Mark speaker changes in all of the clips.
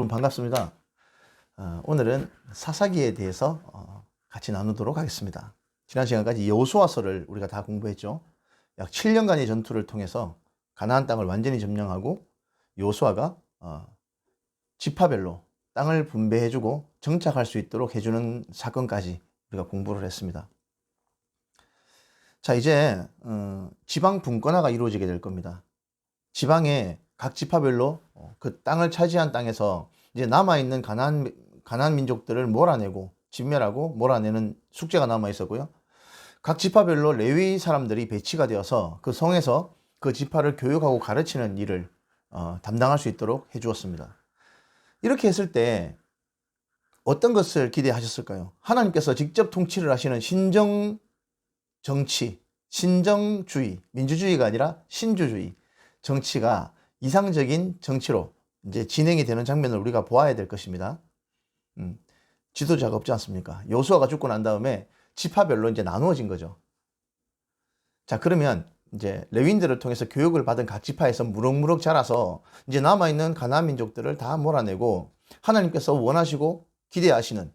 Speaker 1: 여러분 반갑습니다. 오늘은 사사기에 대해서 같이 나누도록 하겠습니다. 지난 시간까지 여호수아서를 우리가 다 공부했죠. 약 7년간의 전투를 통해서 가나안 땅을 완전히 점령하고 여호수아가 지파별로 땅을 분배해주고 정착할 수 있도록 해주는 사건까지 우리가 공부를 했습니다. 자, 이제 지방 분권화가 이루어지게 될 겁니다. 지방에 각 지파별로 그 땅을 차지한 땅에서 이제 남아있는 가나안 민족들을 몰아내고 진멸하고 몰아내는 숙제가 남아 있었고요. 각 지파별로 레위 사람들이 배치가 되어서 그 성에서 그 지파를 교육하고 가르치는 일을 담당할 수 있도록 해주었습니다. 이렇게 했을 때 어떤 것을 기대하셨을까요? 하나님께서 직접 통치를 하시는 신정 정치, 신정주의, 민주주의가 아니라 신주주의 정치가 이상적인 정치로 이제 진행이 되는 장면을 우리가 보아야 될 것입니다. 지도자가 없지 않습니까? 여호수아가 죽고 난 다음에 지파별로 이제 나누어진 거죠. 자, 그러면 이제 레위인들을 통해서 교육을 받은 각 지파에서 무럭무럭 자라서 이제 남아있는 가나안 민족들을 다 몰아내고 하나님께서 원하시고 기대하시는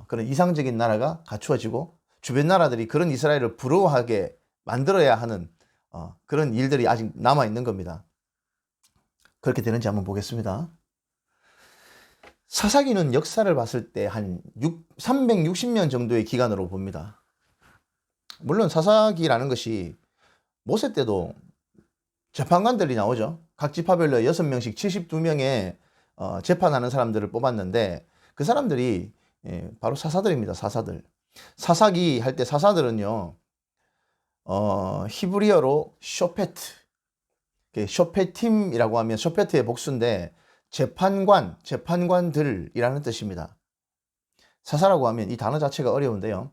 Speaker 1: 그런 이상적인 나라가 갖추어지고 주변 나라들이 그런 이스라엘을 부러워하게 만들어야 하는 그런 일들이 아직 남아있는 겁니다. 그렇게 되는지 한번 보겠습니다. 사사기는 역사를 봤을 때 한 360년 정도의 기간으로 봅니다. 물론 사사기라는 것이 모세 때도 재판관들이 나오죠. 각 지파별로 6명씩 72명의 재판하는 사람들을 뽑았는데 그 사람들이 바로 사사들입니다. 사사들. 사사기 할 때 사사들은요, 히브리어로 쇼페트, 쇼페팀이라고 하면 쇼페트의 복수인데 재판관, 재판관들이라는 뜻입니다. 사사라고 하면 이 단어 자체가 어려운데요.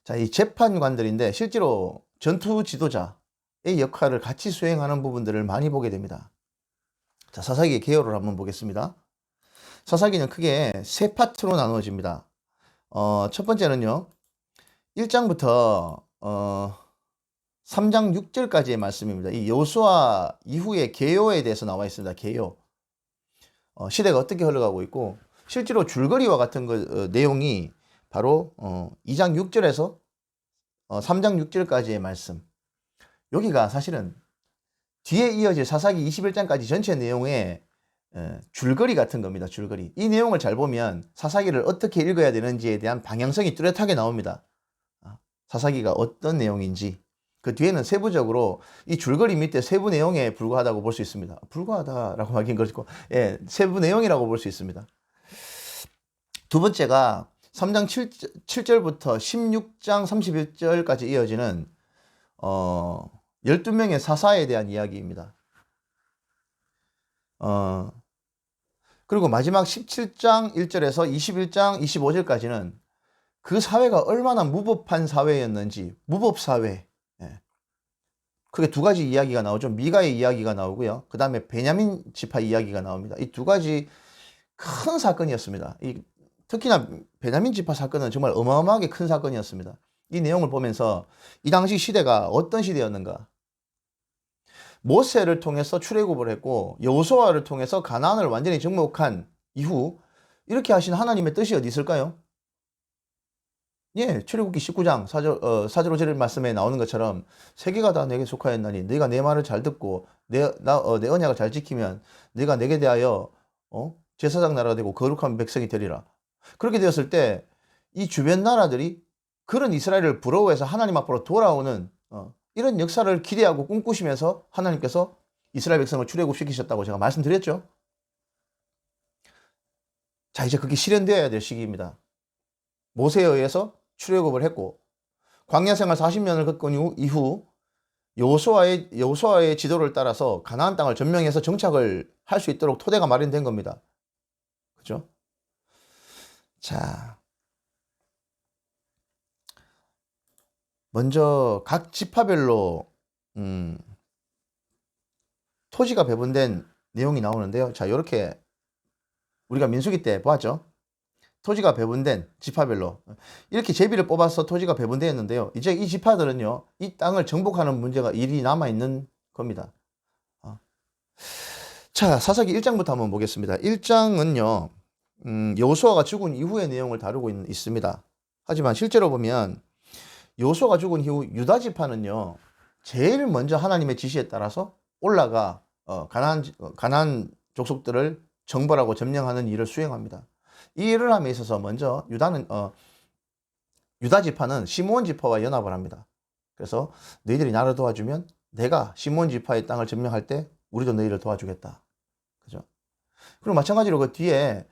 Speaker 1: 자, 이 재판관들인데 실제로 전투 지도자의 역할을 같이 수행하는 부분들을 많이 보게 됩니다. 자, 사사기의 개요를 한번 보겠습니다. 사사기는 크게 세 파트로 나누어집니다. 첫 번째는요, 1장부터 3장 6절까지의 말씀입니다. 이 여호수아 이후의 개요에 대해서 나와 있습니다. 개요. 시대가 어떻게 흘러가고 있고 실제로 줄거리와 같은 내용이 바로 2장 6절에서 3장 6절까지의 말씀. 여기가 사실은 뒤에 이어질 사사기 21장까지 전체 내용의 줄거리 같은 겁니다. 줄거리. 이 내용을 잘 보면 사사기를 어떻게 읽어야 되는지에 대한 방향성이 뚜렷하게 나옵니다. 사사기가 어떤 내용인지. 그 뒤에는 세부적으로 이 줄거리 밑에 세부 내용에 불과하다고 볼 수 있습니다. 불과하다라고 하긴 그렇고, 예, 세부 내용이라고 볼 수 있습니다. 두 번째가 3장 7절부터 16장 31절까지 이어지는 12명의 사사에 대한 이야기입니다. 그리고 마지막 17장 1절에서 21장 25절까지는 그 사회가 얼마나 무법한 사회였는지, 무법사회. 크게 두 가지 이야기가 나오죠. 미가의 이야기가 나오고요. 그 다음에 베냐민 지파 이야기가 나옵니다. 이 두 가지 큰 사건이었습니다. 특히나 베냐민 지파 사건은 정말 어마어마하게 큰 사건이었습니다. 이 내용을 보면서 이 당시 시대가 어떤 시대였는가. 모세를 통해서 출애굽을 했고 여호수아를 통해서 가나안을 완전히 정복한 이후 이렇게 하신 하나님의 뜻이 어디 있을까요? 예, 출애굽기 19장 4절 5절 말씀에 나오는 것처럼 세계가 다 내게 속하였나니 네가 내 말을 잘 듣고 내 언약을 잘 지키면 네가 내게 대하여 제사장 나라가 되고 거룩한 백성이 되리라. 그렇게 되었을 때 이 주변 나라들이 그런 이스라엘을 부러워해서 하나님 앞으로 돌아오는 이런 역사를 기대하고 꿈꾸시면서 하나님께서 이스라엘 백성을 출애굽시키셨다고 제가 말씀드렸죠. 자, 이제 그게 실현되어야 될 시기입니다. 모세에 의해서 출애굽을 했고 광야 생활 40년을 겪은 이후 여호수아의 지도를 따라서 가나안 땅을 점령해서 정착을 할 수 있도록 토대가 마련된 겁니다. 그죠? 자, 먼저 각 지파별로 토지가 배분된 내용이 나오는데요. 자, 이렇게 우리가 민수기 때 보았죠. 토지가 배분된 지파별로 이렇게 제비를 뽑아서 토지가 배분되었는데요. 이제 이 지파들은요, 이 땅을 정복하는 문제가 일이 남아있는 겁니다. 자, 사사기 1장부터 한번 보겠습니다. 1장은요, 여호수아가 죽은 이후의 내용을 다루고 있습니다. 하지만 실제로 보면 여호수아가 죽은 이후 유다 지파는요, 제일 먼저 하나님의 지시에 따라서 올라가 가나안 족속들을 정벌하고 점령하는 일을 수행합니다. 이 일을 함에 있어서 먼저 유다 지파는 시므온 지파와 연합을 합니다. 그래서 너희들이 나를 도와주면 내가 시므온 지파의 땅을 점령할 때 우리도 너희를 도와주겠다. 그죠? 그리고 마찬가지로 그 뒤에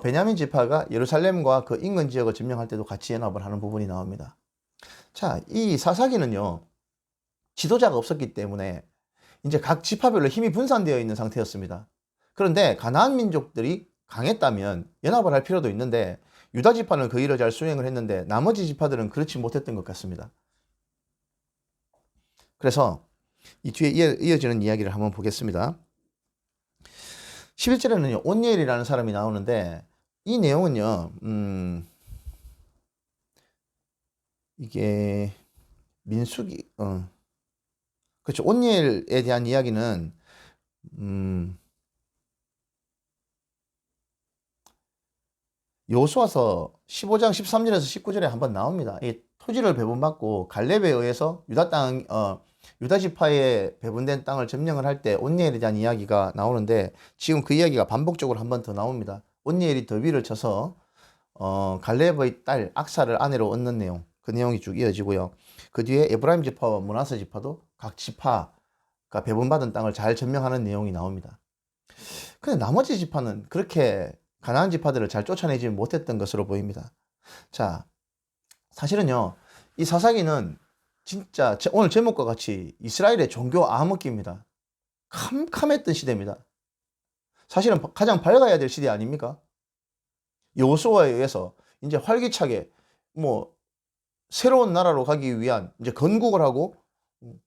Speaker 1: 베냐민 지파가 예루살렘과 그 인근 지역을 점령할 때도 같이 연합을 하는 부분이 나옵니다. 자, 이 사사기는요, 지도자가 없었기 때문에 이제 각 지파별로 힘이 분산되어 있는 상태였습니다. 그런데 가나안 민족들이 강했다면 연합을 할 필요도 있는데 유다 지파는 그 일을 잘 수행을 했는데 나머지 지파들은 그렇지 못했던 것 같습니다. 그래서 이 뒤에 이어지는 이야기를 한번 보겠습니다. 11절에는요, 온니엘이라는 사람이 나오는데 이 내용은요, 이게 민수기, 그렇죠. 온니엘에 대한 이야기는 여호수아서 15장 13절에서 19절에 한번 나옵니다. 이 토지를 배분받고 갈렙에 의해서 유다 지파에 배분된 땅을 점령을 할 때 온니엘에 대한 이야기가 나오는데 지금 그 이야기가 반복적으로 한번 더 나옵니다. 온니엘이 더비를 쳐서 갈렙의 딸 악사를 아내로 얻는 내용, 그 내용이 쭉 이어지고요. 그 뒤에 에브라임 지파와 므낫세 지파도 각 지파가 배분받은 땅을 잘 점령하는 내용이 나옵니다. 근데 나머지 지파는 그렇게 가나안 지파들을 잘 쫓아내지 못했던 것으로 보입니다. 자, 사실은요, 이 사사기는 진짜 오늘 제목과 같이 이스라엘의 종교 암흑기입니다. 캄캄했던 시대입니다. 사실은 가장 밝아야 될 시대 아닙니까? 여호수아에 의해서 이제 활기차게 새로운 나라로 가기 위한 이제 건국을 하고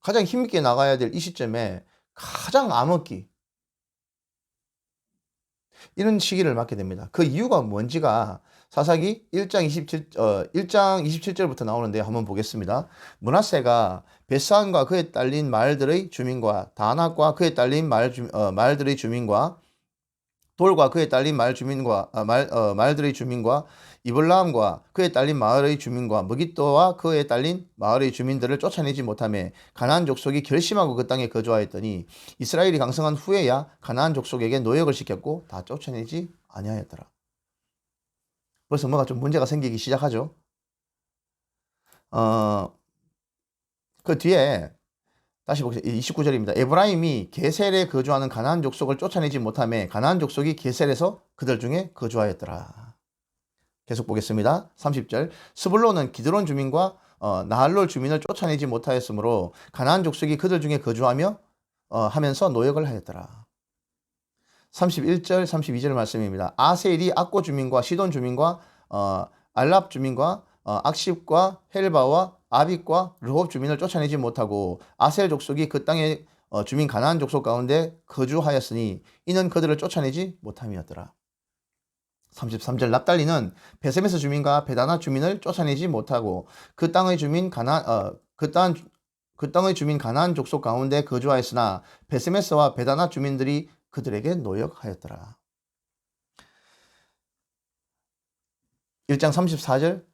Speaker 1: 가장 힘있게 나가야 될 이 시점에 가장 암흑기, 이런 시기를 맞게 됩니다. 그 이유가 뭔지가 사사기 1장 27절부터 나오는데 한번 보겠습니다. 므낫세가 베스안과 그에 딸린 마을들의 주민과 다낙과 그에 딸린 마을들의 주민과 돌과 그에 딸린 마을들의 주민과 이블라함과 그에 딸린 마을의 주민과 무깃도와 그에 딸린 마을의 주민들을 쫓아내지 못하며 가나안 족속이 결심하고 그 땅에 거주하였더니 이스라엘이 강성한 후에야 가나안 족속에게 노역을 시켰고 다 쫓아내지 아니하였더라. 벌써 뭐가 좀 문제가 생기기 시작하죠. 그 뒤에 다시 보겠습니다. 29절입니다. 에브라임이 게셀에 거주하는 가나안 족속을 쫓아내지 못하며 가나안 족속이 게셀에서 그들 중에 거주하였더라. 계속 보겠습니다. 30절. 스불론은 기드론 주민과 나할롤 주민을 쫓아내지 못하였으므로 가나안 족속이 그들 중에 거주하며 하면서 노역을 하였더라. 31절, 32절 말씀입니다. 아셀이 악고 주민과 시돈 주민과 알랍 주민과 악십과 헬바와 아빅과 르홉 주민을 쫓아내지 못하고 아셀 족속이 그 땅의 주민 가나안 족속 가운데 거주하였으니 이는 그들을 쫓아내지 못함이었더라. 33절. 납달리는 베세메스 주민과 베다나 주민을 쫓아내지 못하고 그 땅의 주민 가나안 족속 가운데 거주하였으나 베세메스와 베다나 주민들이 그들에게 노역하였더라. 1장 34절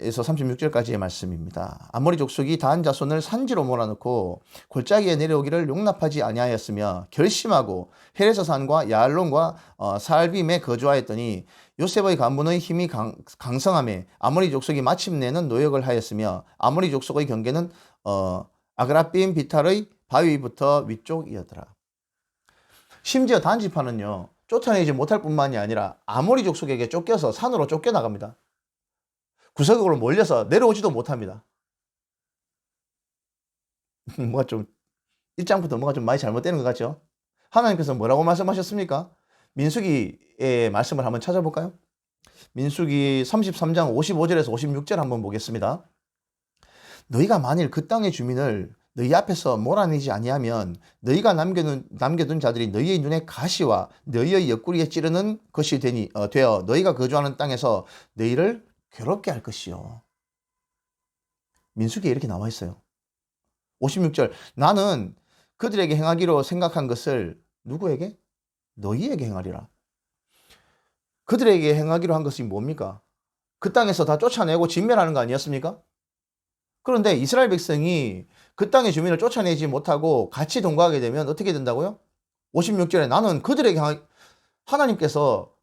Speaker 1: 에서 36절까지의 말씀입니다. 아모리 족속이 다한 자손을 산지로 몰아넣고 골짜기에 내려오기를 용납하지 아니하였으며 결심하고 헤레서산과 야알론과 사알빔에 거주하였더니 요셉의 간문의 힘이 강성함에 아모리 족속이 마침내는 노역을 하였으며 아모리 족속의 경계는 아그라빔 비탈의 바위부터 위쪽이었더라. 심지어 단지파는요, 쫓아내지 못할 뿐만이 아니라 아모리 족속에게 쫓겨서 산으로 쫓겨나갑니다. 구석으로 몰려서 내려오지도 못합니다. 뭐가 좀 1장부터 뭐가 좀 많이 잘못되는 것 같죠? 하나님께서 뭐라고 말씀하셨습니까? 민수기의 말씀을 한번 찾아볼까요? 민수기 33장 55절에서 56절 한번 보겠습니다. 너희가 만일 그 땅의 주민을 너희 앞에서 몰아내지 아니하면 너희가 남겨둔 자들이 너희의 눈에 가시와 너희의 옆구리에 찌르는 것이 되어 너희가 거주하는 땅에서 너희를 괴롭게 할 것이요. 민수기에 이렇게 나와 있어요. 56절. 나는 그들에게 행하기로 생각한 것을 누구에게? 너희에게 행하리라. 그들에게 행하기로 한 것이 뭡니까? 그 땅에서 다 쫓아내고 진멸하는 거 아니었습니까? 그런데 이스라엘 백성이 그 땅의 주민을 쫓아내지 못하고 같이 동거하게 되면 어떻게 된다고요? 56절에 나는 그들에게 하나님께서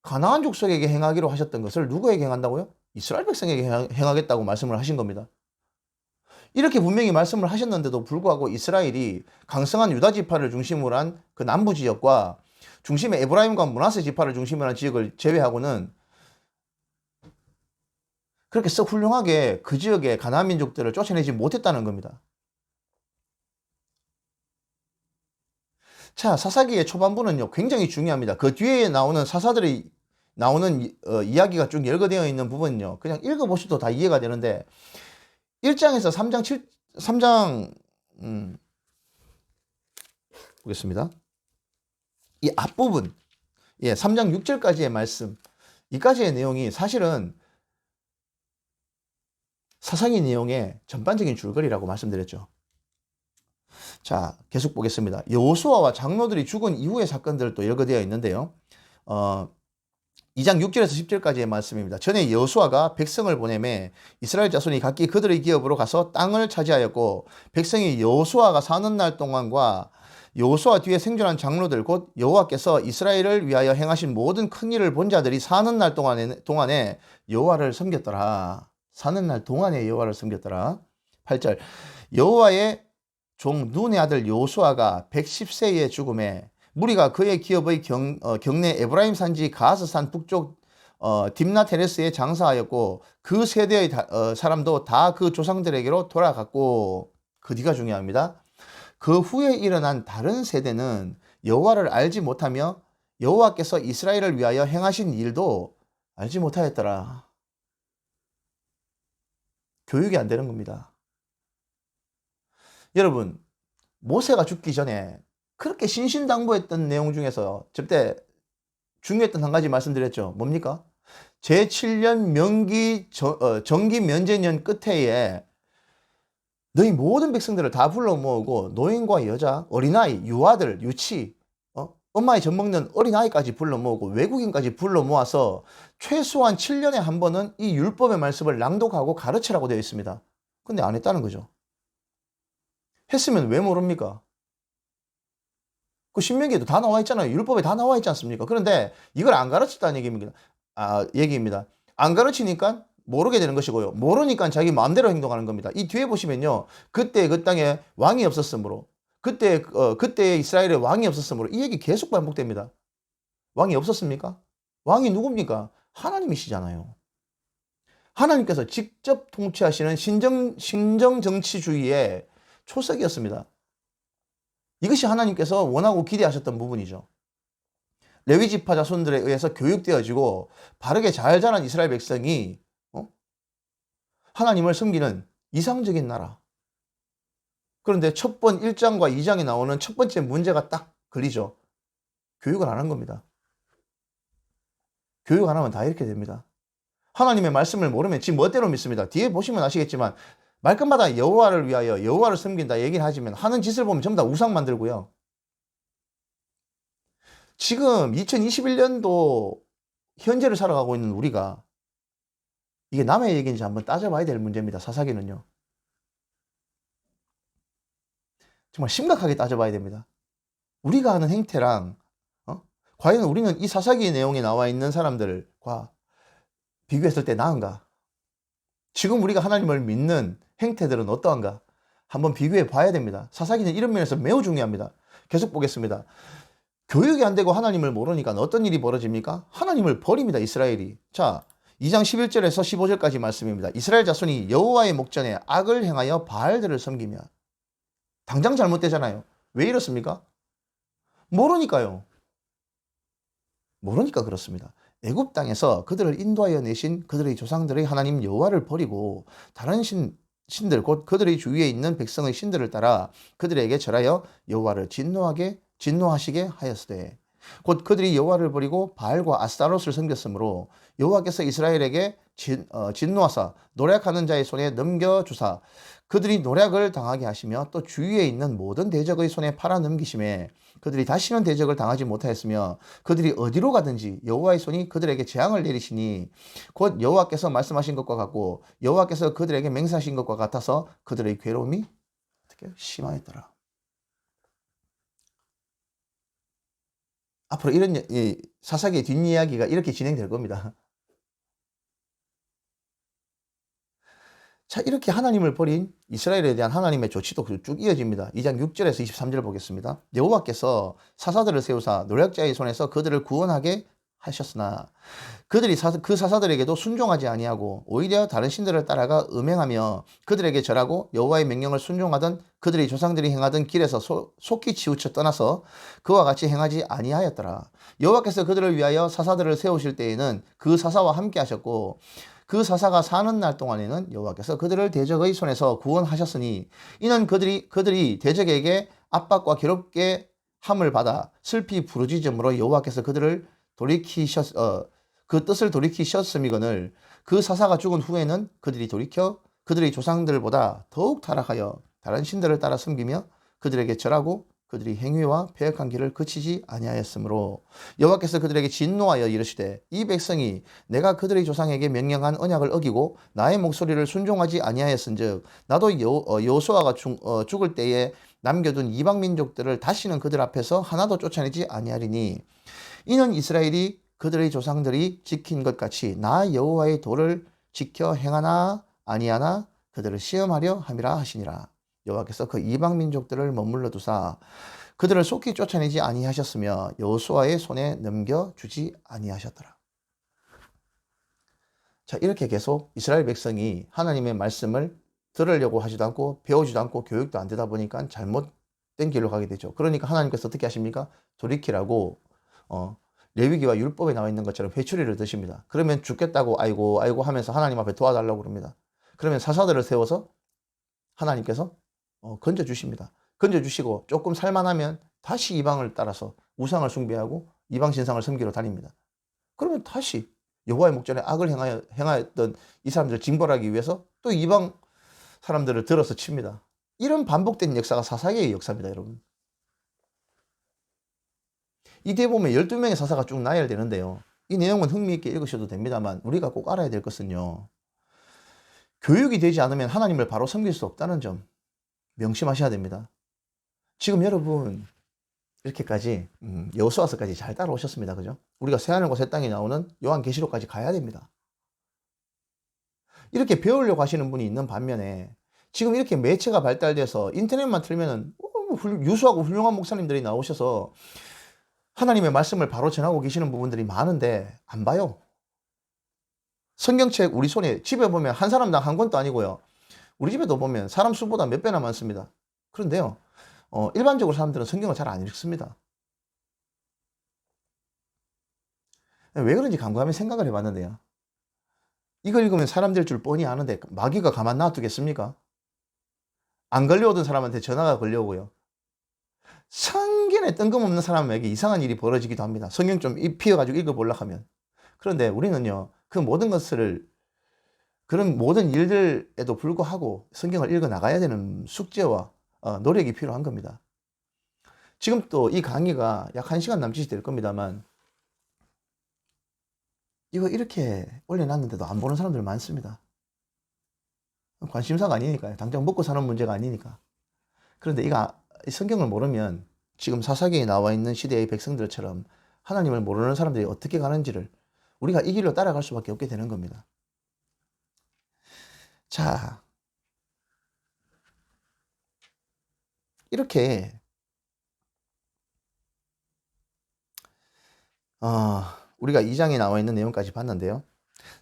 Speaker 1: 가나안 족속에게 행하기로 하셨던 것을 누구에게 행한다고요? 이스라엘 백성에게 행하겠다고 말씀을 하신 겁니다. 이렇게 분명히 말씀을 하셨는데도 불구하고 이스라엘이 강성한 유다 지파를 중심으로 한 그 남부 지역과 중심의 에브라임과 므낫세 지파를 중심으로 한 지역을 제외하고는 그렇게 썩 훌륭하게 그 지역의 가나안 민족들을 쫓아내지 못했다는 겁니다. 자, 사사기의 초반부는요, 굉장히 중요합니다. 그 뒤에 나오는 사사들이 나오는 이야기가 쭉 열거되어 있는 부분은요, 그냥 읽어보셔도 다 이해가 되는데, 1장에서 3장, 보겠습니다. 이 앞부분, 3장 6절까지의 말씀, 이까지의 내용이 사실은 사사기 내용의 전반적인 줄거리라고 말씀드렸죠. 자, 계속 보겠습니다. 여호수아와 장로들이 죽은 이후의 사건들도 열거되어 있는데요. 2장 6절에서 10절까지의 말씀입니다. 전에 여호수아가 백성을 보내매 이스라엘 자손이 각기 그들의 기업으로 가서 땅을 차지하였고 백성이 여호수아가 사는 날 동안과 여호수아 뒤에 생존한 장로들 곧 여호와께서 이스라엘을 위하여 행하신 모든 큰 일을 본 자들이 사는 날 동안에 여호와를 섬겼더라. 사는 날 동안에 여호와를 섬겼더라. 8절 여호와의 종 눈의 아들 여호수아가 110세에 죽음에 무리가 그의 기업의 경내 에브라임 산지 가스산 북쪽 딥나테레스에 장사하였고 그 세대의 사람도 다 그 조상들에게로 돌아갔고 그 뒤가 중요합니다. 그 후에 일어난 다른 세대는 여호와를 알지 못하며 여호와께서 이스라엘을 위하여 행하신 일도 알지 못하였더라. 교육이 안 되는 겁니다. 여러분, 모세가 죽기 전에 그렇게 신신당부했던 내용 중에서 저때 중요했던 한 가지 말씀드렸죠. 뭡니까? 제7년 정기 면제년 끝해에 너희 모든 백성들을 다 불러 모으고 노인과 여자, 어린아이, 유아들, 유치, 엄마의 젖 먹는 어린아이까지 불러 모으고 외국인까지 불러 모아서 최소한 7년에 한 번은 이 율법의 말씀을 낭독하고 가르치라고 되어 있습니다. 근데 안 했다는 거죠. 했으면 왜 모릅니까? 그 신명기에도 다 나와 있잖아요. 율법에 다 나와 있지 않습니까? 그런데 이걸 안 가르쳤다는 얘기입니다. 안 가르치니까 모르게 되는 것이고요. 모르니까 자기 마음대로 행동하는 겁니다. 이 뒤에 보시면요. 그때 그 땅에 왕이 없었으므로 그때 이스라엘에 왕이 없었으므로 이 얘기 계속 반복됩니다. 왕이 없었습니까? 왕이 누굽니까? 하나님이시잖아요. 하나님께서 직접 통치하시는 신정정치주의의 초석이었습니다. 이것이 하나님께서 원하고 기대하셨던 부분이죠. 레위 지파 자손들에 의해서 교육되어지고 바르게 잘 자란 이스라엘 백성이 하나님을 섬기는 이상적인 나라. 그런데 1장과 2장에 나오는 첫 번째 문제가 딱 걸리죠. 교육을 안 한 겁니다. 교육 안 하면 다 이렇게 됩니다. 하나님의 말씀을 모르면 지 멋대로 믿습니다. 뒤에 보시면 아시겠지만 말끝마다 여호와를 위하여 여호와를 섬긴다 얘기를 하지만 하는 짓을 보면 전부 다 우상 만들고요. 지금 2021년도 현재를 살아가고 있는 우리가 이게 남의 얘기인지 한번 따져봐야 될 문제입니다. 사사기는요. 정말 심각하게 따져봐야 됩니다. 우리가 하는 행태랑 과연 우리는 이 사사기 내용에 나와 있는 사람들과 비교했을 때 나은가? 지금 우리가 하나님을 믿는 행태들은 어떠한가? 한번 비교해 봐야 됩니다. 사사기는 이런 면에서 매우 중요합니다. 계속 보겠습니다. 교육이 안 되고 하나님을 모르니까 어떤 일이 벌어집니까? 하나님을 버립니다. 이스라엘이. 자, 2장 11절에서 15절까지 말씀입니다. 이스라엘 자손이 여호와의 목전에 악을 행하여 바알들을 섬기며 당장 잘못되잖아요. 왜 이렇습니까? 모르니까요. 모르니까 그렇습니다. 애굽 땅에서 그들을 인도하여 내신 그들의 조상들의 하나님 여호와를 버리고 다른 신들 곧 그들의 주위에 있는 백성의 신들을 따라 그들에게 절하여 여호와를 진노하시게 하였으되 곧 그들이 여호와를 버리고 바알과 아스타롯을 섬겼으므로 여호와께서 이스라엘에게 진노하사 노략하는 자의 손에 넘겨주사 그들이 노략을 당하게 하시며 또 주위에 있는 모든 대적의 손에 팔아 넘기심에 그들이 다시는 대적을 당하지 못하였으며 그들이 어디로 가든지 여호와의 손이 그들에게 재앙을 내리시니 곧 여호와께서 말씀하신 것과 같고 여호와께서 그들에게 맹세하신 것과 같아서 그들의 괴로움이 어떻게 심하였더라. 앞으로 이런 사사기의 뒷이야기가 이렇게 진행될 겁니다. 자, 이렇게 하나님을 버린 이스라엘에 대한 하나님의 조치도 쭉 이어집니다. 2장 6절에서 23절 보겠습니다. 여호와께서 사사들을 세우사 노략자의 손에서 그들을 구원하게 하셨으나 그들이 그 사사들에게도 순종하지 아니하고 오히려 다른 신들을 따라가 음행하며 그들에게 절하고 여호와의 명령을 순종하던 그들의 조상들이 행하던 길에서 속히 치우쳐 떠나서 그와 같이 행하지 아니하였더라. 여호와께서 그들을 위하여 사사들을 세우실 때에는 그 사사와 함께 하셨고 그 사사가 사는 날 동안에는 여호와께서 그들을 대적의 손에서 구원하셨으니 이는 그들이 대적에게 압박과 괴롭게 함을 받아 슬피 부르짖음으로 여호와께서 그 뜻을 돌이키셨음이거늘 그 사사가 죽은 후에는 그들이 돌이켜 그들의 조상들보다 더욱 타락하여 다른 신들을 따라 섬기며 그들에게 절하고 그들이 행위와 패역한 길을 그치지 아니하였으므로 여호와께서 그들에게 진노하여 이르시되 이 백성이 내가 그들의 조상에게 명령한 언약을 어기고 나의 목소리를 순종하지 아니하였은즉 나도 여호수아가 죽을 때에 남겨둔 이방 민족들을 다시는 그들 앞에서 하나도 쫓아내지 아니하리니 이는 이스라엘이 그들의 조상들이 지킨 것 같이 나 여호와의 도를 지켜 행하나 아니하나 그들을 시험하려 함이라 하시니라. 여호와께서 그 이방 민족들을 머물러 두사 그들을 속히 쫓아내지 아니하셨으며 여호수아의 손에 넘겨주지 아니하셨더라. 자, 이렇게 계속 이스라엘 백성이 하나님의 말씀을 들으려고 하지도 않고 배우지도 않고 교육도 안 되다 보니까 잘못된 길로 가게 되죠. 그러니까 하나님께서 어떻게 하십니까? 돌이키라고 레위기와 율법에 나와 있는 것처럼 회초리를 드십니다. 그러면 죽겠다고 아이고 하면서 하나님 앞에 도와달라고 그럽니다. 그러면 사사들을 세워서 하나님께서 건져주십니다. 건져주시고 조금 살만하면 다시 이방을 따라서 우상을 숭배하고 이방 신상을 섬기러 다닙니다. 그러면 다시 여호와의 목전에 악을 행하였던 이 사람들을 징벌하기 위해서 또 이방 사람들을 들어서 칩니다. 이런 반복된 역사가 사사기의 역사입니다, 여러분. 이 뒤에 보면 12명의 사사가 쭉 나열되는데요. 이 내용은 흥미있게 읽으셔도 됩니다만 우리가 꼭 알아야 될 것은요. 교육이 되지 않으면 하나님을 바로 섬길 수 없다는 점 명심하셔야 됩니다. 지금 여러분 이렇게까지 여호수아서까지 잘 따라오셨습니다. 그죠? 우리가 새하늘과 새 땅이 나오는 요한계시록까지 가야 됩니다. 이렇게 배우려고 하시는 분이 있는 반면에 지금 이렇게 매체가 발달돼서 인터넷만 틀면은 유수하고 훌륭한 목사님들이 나오셔서 하나님의 말씀을 바로 전하고 계시는 부분들이 많은데 안 봐요. 성경책 우리 손에 집에 보면 한 사람당 한 권도 아니고요. 우리 집에도 보면 사람 수보다 몇 배나 많습니다. 그런데요. 일반적으로 사람들은 성경을 잘 안 읽습니다. 왜 그런지 곰곰이 생각을 해봤는데요. 이거 읽으면 사람 될 줄 뻔히 아는데 마귀가 가만 놔두겠습니까? 안 걸려오던 사람한테 전화가 걸려오고요. 성경에 뜬금없는 사람에게 이상한 일이 벌어지기도 합니다. 성경 좀 피워가지고 읽어보려고 하면. 그런데 우리는요. 그 모든 것을 그런 모든 일들에도 불구하고 성경을 읽어 나가야 되는 숙제와 노력이 필요한 겁니다. 지금 또 이 강의가 약 1시간 남짓이 될 겁니다만 이거 이렇게 올려놨는데도 안 보는 사람들 많습니다. 관심사가 아니니까요. 당장 먹고 사는 문제가 아니니까. 그런데 이 성경을 모르면 지금 사사기에 나와 있는 시대의 백성들처럼 하나님을 모르는 사람들이 어떻게 가는지를 우리가 이 길로 따라갈 수밖에 없게 되는 겁니다. 자, 이렇게 우리가 2장에 나와 있는 내용까지 봤는데요.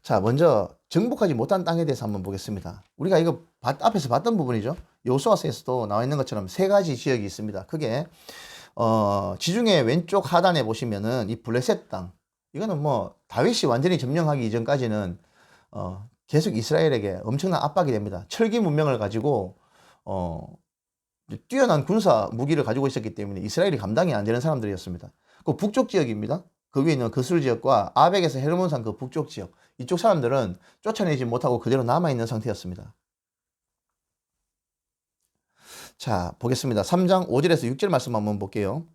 Speaker 1: 자, 먼저 정복하지 못한 땅에 대해서 한번 보겠습니다. 우리가 이거 앞에서 봤던 부분이죠. 여호수아서에서도 나와 있는 것처럼 세 가지 지역이 있습니다. 그게 지중해 왼쪽 하단에 보시면은 이 블레셋 땅, 이거는 뭐 다윗이 완전히 점령하기 이전까지는 계속 이스라엘에게 엄청난 압박이 됩니다. 철기 문명을 가지고 뛰어난 군사 무기를 가지고 있었기 때문에 이스라엘이 감당이 안 되는 사람들이었습니다. 그 북쪽 지역입니다. 그 위에 있는 그술 지역과 아벡에서 헤르몬산 그 북쪽 지역, 이쪽 사람들은 쫓아내지 못하고 그대로 남아있는 상태였습니다. 자, 보겠습니다. 3장 5절에서 6절 말씀 한번 볼게요.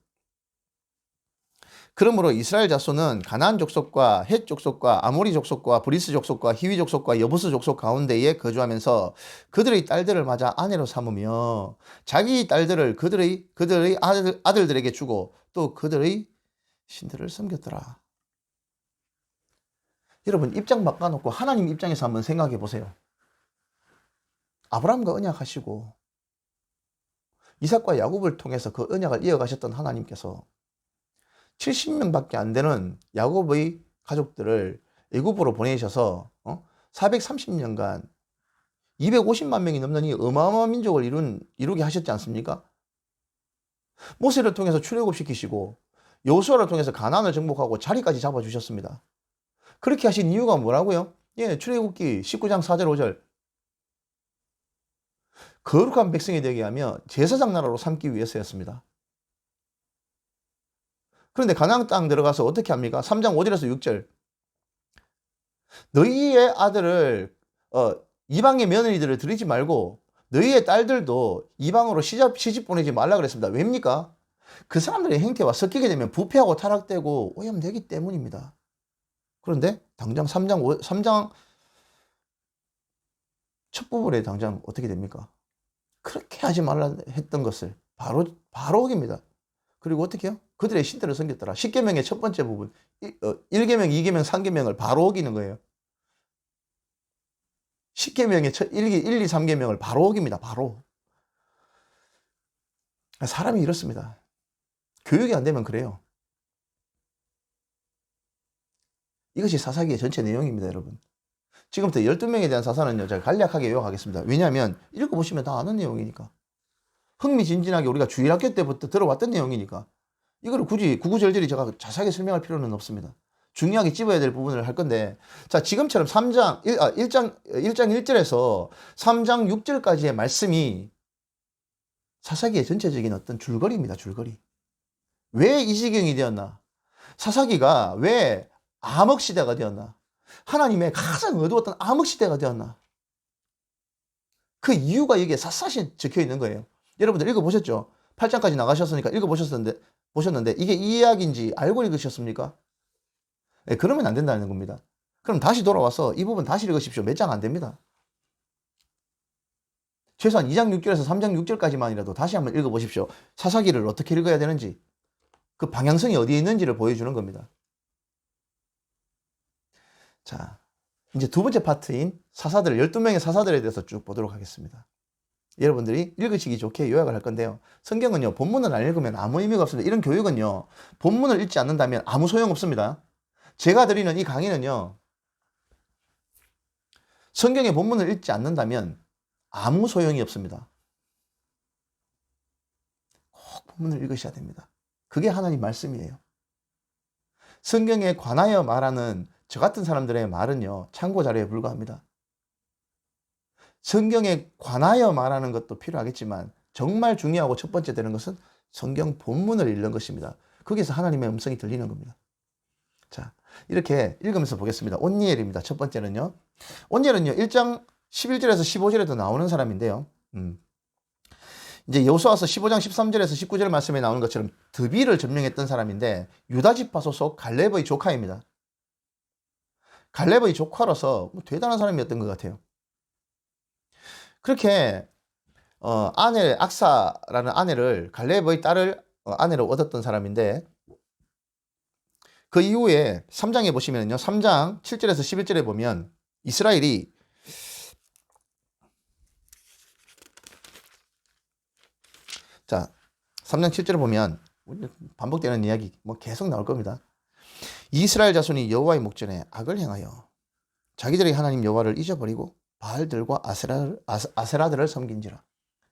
Speaker 1: 그러므로 이스라엘 자손은 가나안 족속과 헷 족속과 아모리 족속과 브리스 족속과 히위 족속과 여부스 족속 가운데에 거주하면서 그들의 딸들을 맞아 아내로 삼으며 자기 딸들을 그들의 아들들에게 주고 또 그들의 신들을 섬겼더라. 여러분, 입장 바꿔놓고 하나님 입장에서 한번 생각해 보세요. 아브라함과 언약하시고 이삭과 야곱을 통해서 그 언약을 이어가셨던 하나님께서 70명밖에 안 되는 야곱의 가족들을 애굽으로 보내셔서 430년간 250만 명이 넘는 이 어마어마한 민족을 이루게 하셨지 않습니까? 모세를 통해서 출애굽시키시고 여호수아를 통해서 가나안을 정복하고 자리까지 잡아주셨습니다. 그렇게 하신 이유가 뭐라고요? 예, 출애굽기 19장 4절 5절. 거룩한 백성이 되게 하며 제사장 나라로 삼기 위해서였습니다. 그런데 가나안 땅 들어가서 어떻게 합니까? 3장 5절에서 6절. 너희의 아들을 이방의 며느리들을 들이지 말고 너희의 딸들도 이방으로 시집 보내지 말라 그랬습니다. 왜입니까? 그 사람들의 행태와 섞이게 되면 부패하고 타락되고 오염되기 때문입니다. 그런데 당장 3장 첫 부분에 당장 어떻게 됩니까? 그렇게 하지 말라 했던 것을 바로 어깁니다. 그리고 어떻게 해요? 그들의 신들을 섬겼더라. 10계명의 첫 번째 부분 1계명, 2계명, 3계명을 바로 어기는 거예요. 10계명의 1, 2, 3계명을 바로 어깁니다. 바로. 사람이 이렇습니다. 교육이 안 되면 그래요. 이것이 사사기의 전체 내용입니다, 여러분. 지금부터 12명에 대한 사사는요, 제가 간략하게 요약하겠습니다. 왜냐하면 읽어보시면 다 아는 내용이니까. 흥미진진하게 우리가 주일학교 때부터 들어왔던 내용이니까 이거를 굳이 구구절절히 제가 자세하게 설명할 필요는 없습니다. 중요하게 집어야 될 부분을 할 건데, 자, 지금처럼 1장 1절에서 3장 6절까지의 말씀이 사사기의 전체적인 어떤 줄거리입니다. 줄거리. 왜 이 지경이 되었나? 사사기가 왜 암흑시대가 되었나? 하나님의 가장 어두웠던 암흑시대가 되었나? 그 이유가 여기에 샅샅이 적혀 있는 거예요. 여러분들 읽어보셨죠? 8장까지 나가셨으니까 보셨는데 이게 이 이야기인지 알고 읽으셨습니까? 네, 그러면 안 된다는 겁니다. 그럼 다시 돌아와서 이 부분 다시 읽으십시오. 몇 장 안 됩니다. 최소한 2장 6절에서 3장 6절까지만이라도 다시 한번 읽어보십시오. 사사기를 어떻게 읽어야 되는지, 그 방향성이 어디에 있는지를 보여주는 겁니다. 자, 이제 두 번째 파트인 12명의 사사들에 대해서 쭉 보도록 하겠습니다. 여러분들이 읽으시기 좋게 요약을 할 건데요. 성경은요, 본문을 안 읽으면 아무 의미가 없습니다. 이런 교육은요, 본문을 읽지 않는다면 아무 소용 없습니다. 제가 드리는 이 강의는요, 성경의 본문을 읽지 않는다면 아무 소용이 없습니다. 꼭 본문을 읽으셔야 됩니다. 그게 하나님 말씀이에요. 성경에 관하여 말하는 저 같은 사람들의 말은요, 참고 자료에 불과합니다. 성경에 관하여 말하는 것도 필요하겠지만 정말 중요하고 첫 번째 되는 것은 성경 본문을 읽는 것입니다. 거기서 하나님의 음성이 들리는 겁니다. 자, 이렇게 읽으면서 보겠습니다. 온니엘입니다. 첫 번째는요. 온니엘은요, 1장 11절에서 15절에도 나오는 사람인데요. 이제 여호수아서 15장 13절에서 19절 말씀에 나오는 것처럼 드비를 점령했던 사람인데 유다 지파 소속 갈렙의 조카입니다. 갈렙의 조카로서 대단한 사람이었던 것 같아요. 그렇게 악사라는 아내를, 갈렙의 딸을 아내로 얻었던 사람인데, 그 이후에 3장에 보시면요, 3장 7절에서 11절에 보면 이스라엘이 자, 3장 7절에 보면 반복되는 이야기 계속 나올 겁니다. 이스라엘 자손이 여호와의 목전에 악을 행하여 자기들의 하나님 여호와를 잊어버리고 바알들과 아세라들을 섬긴지라.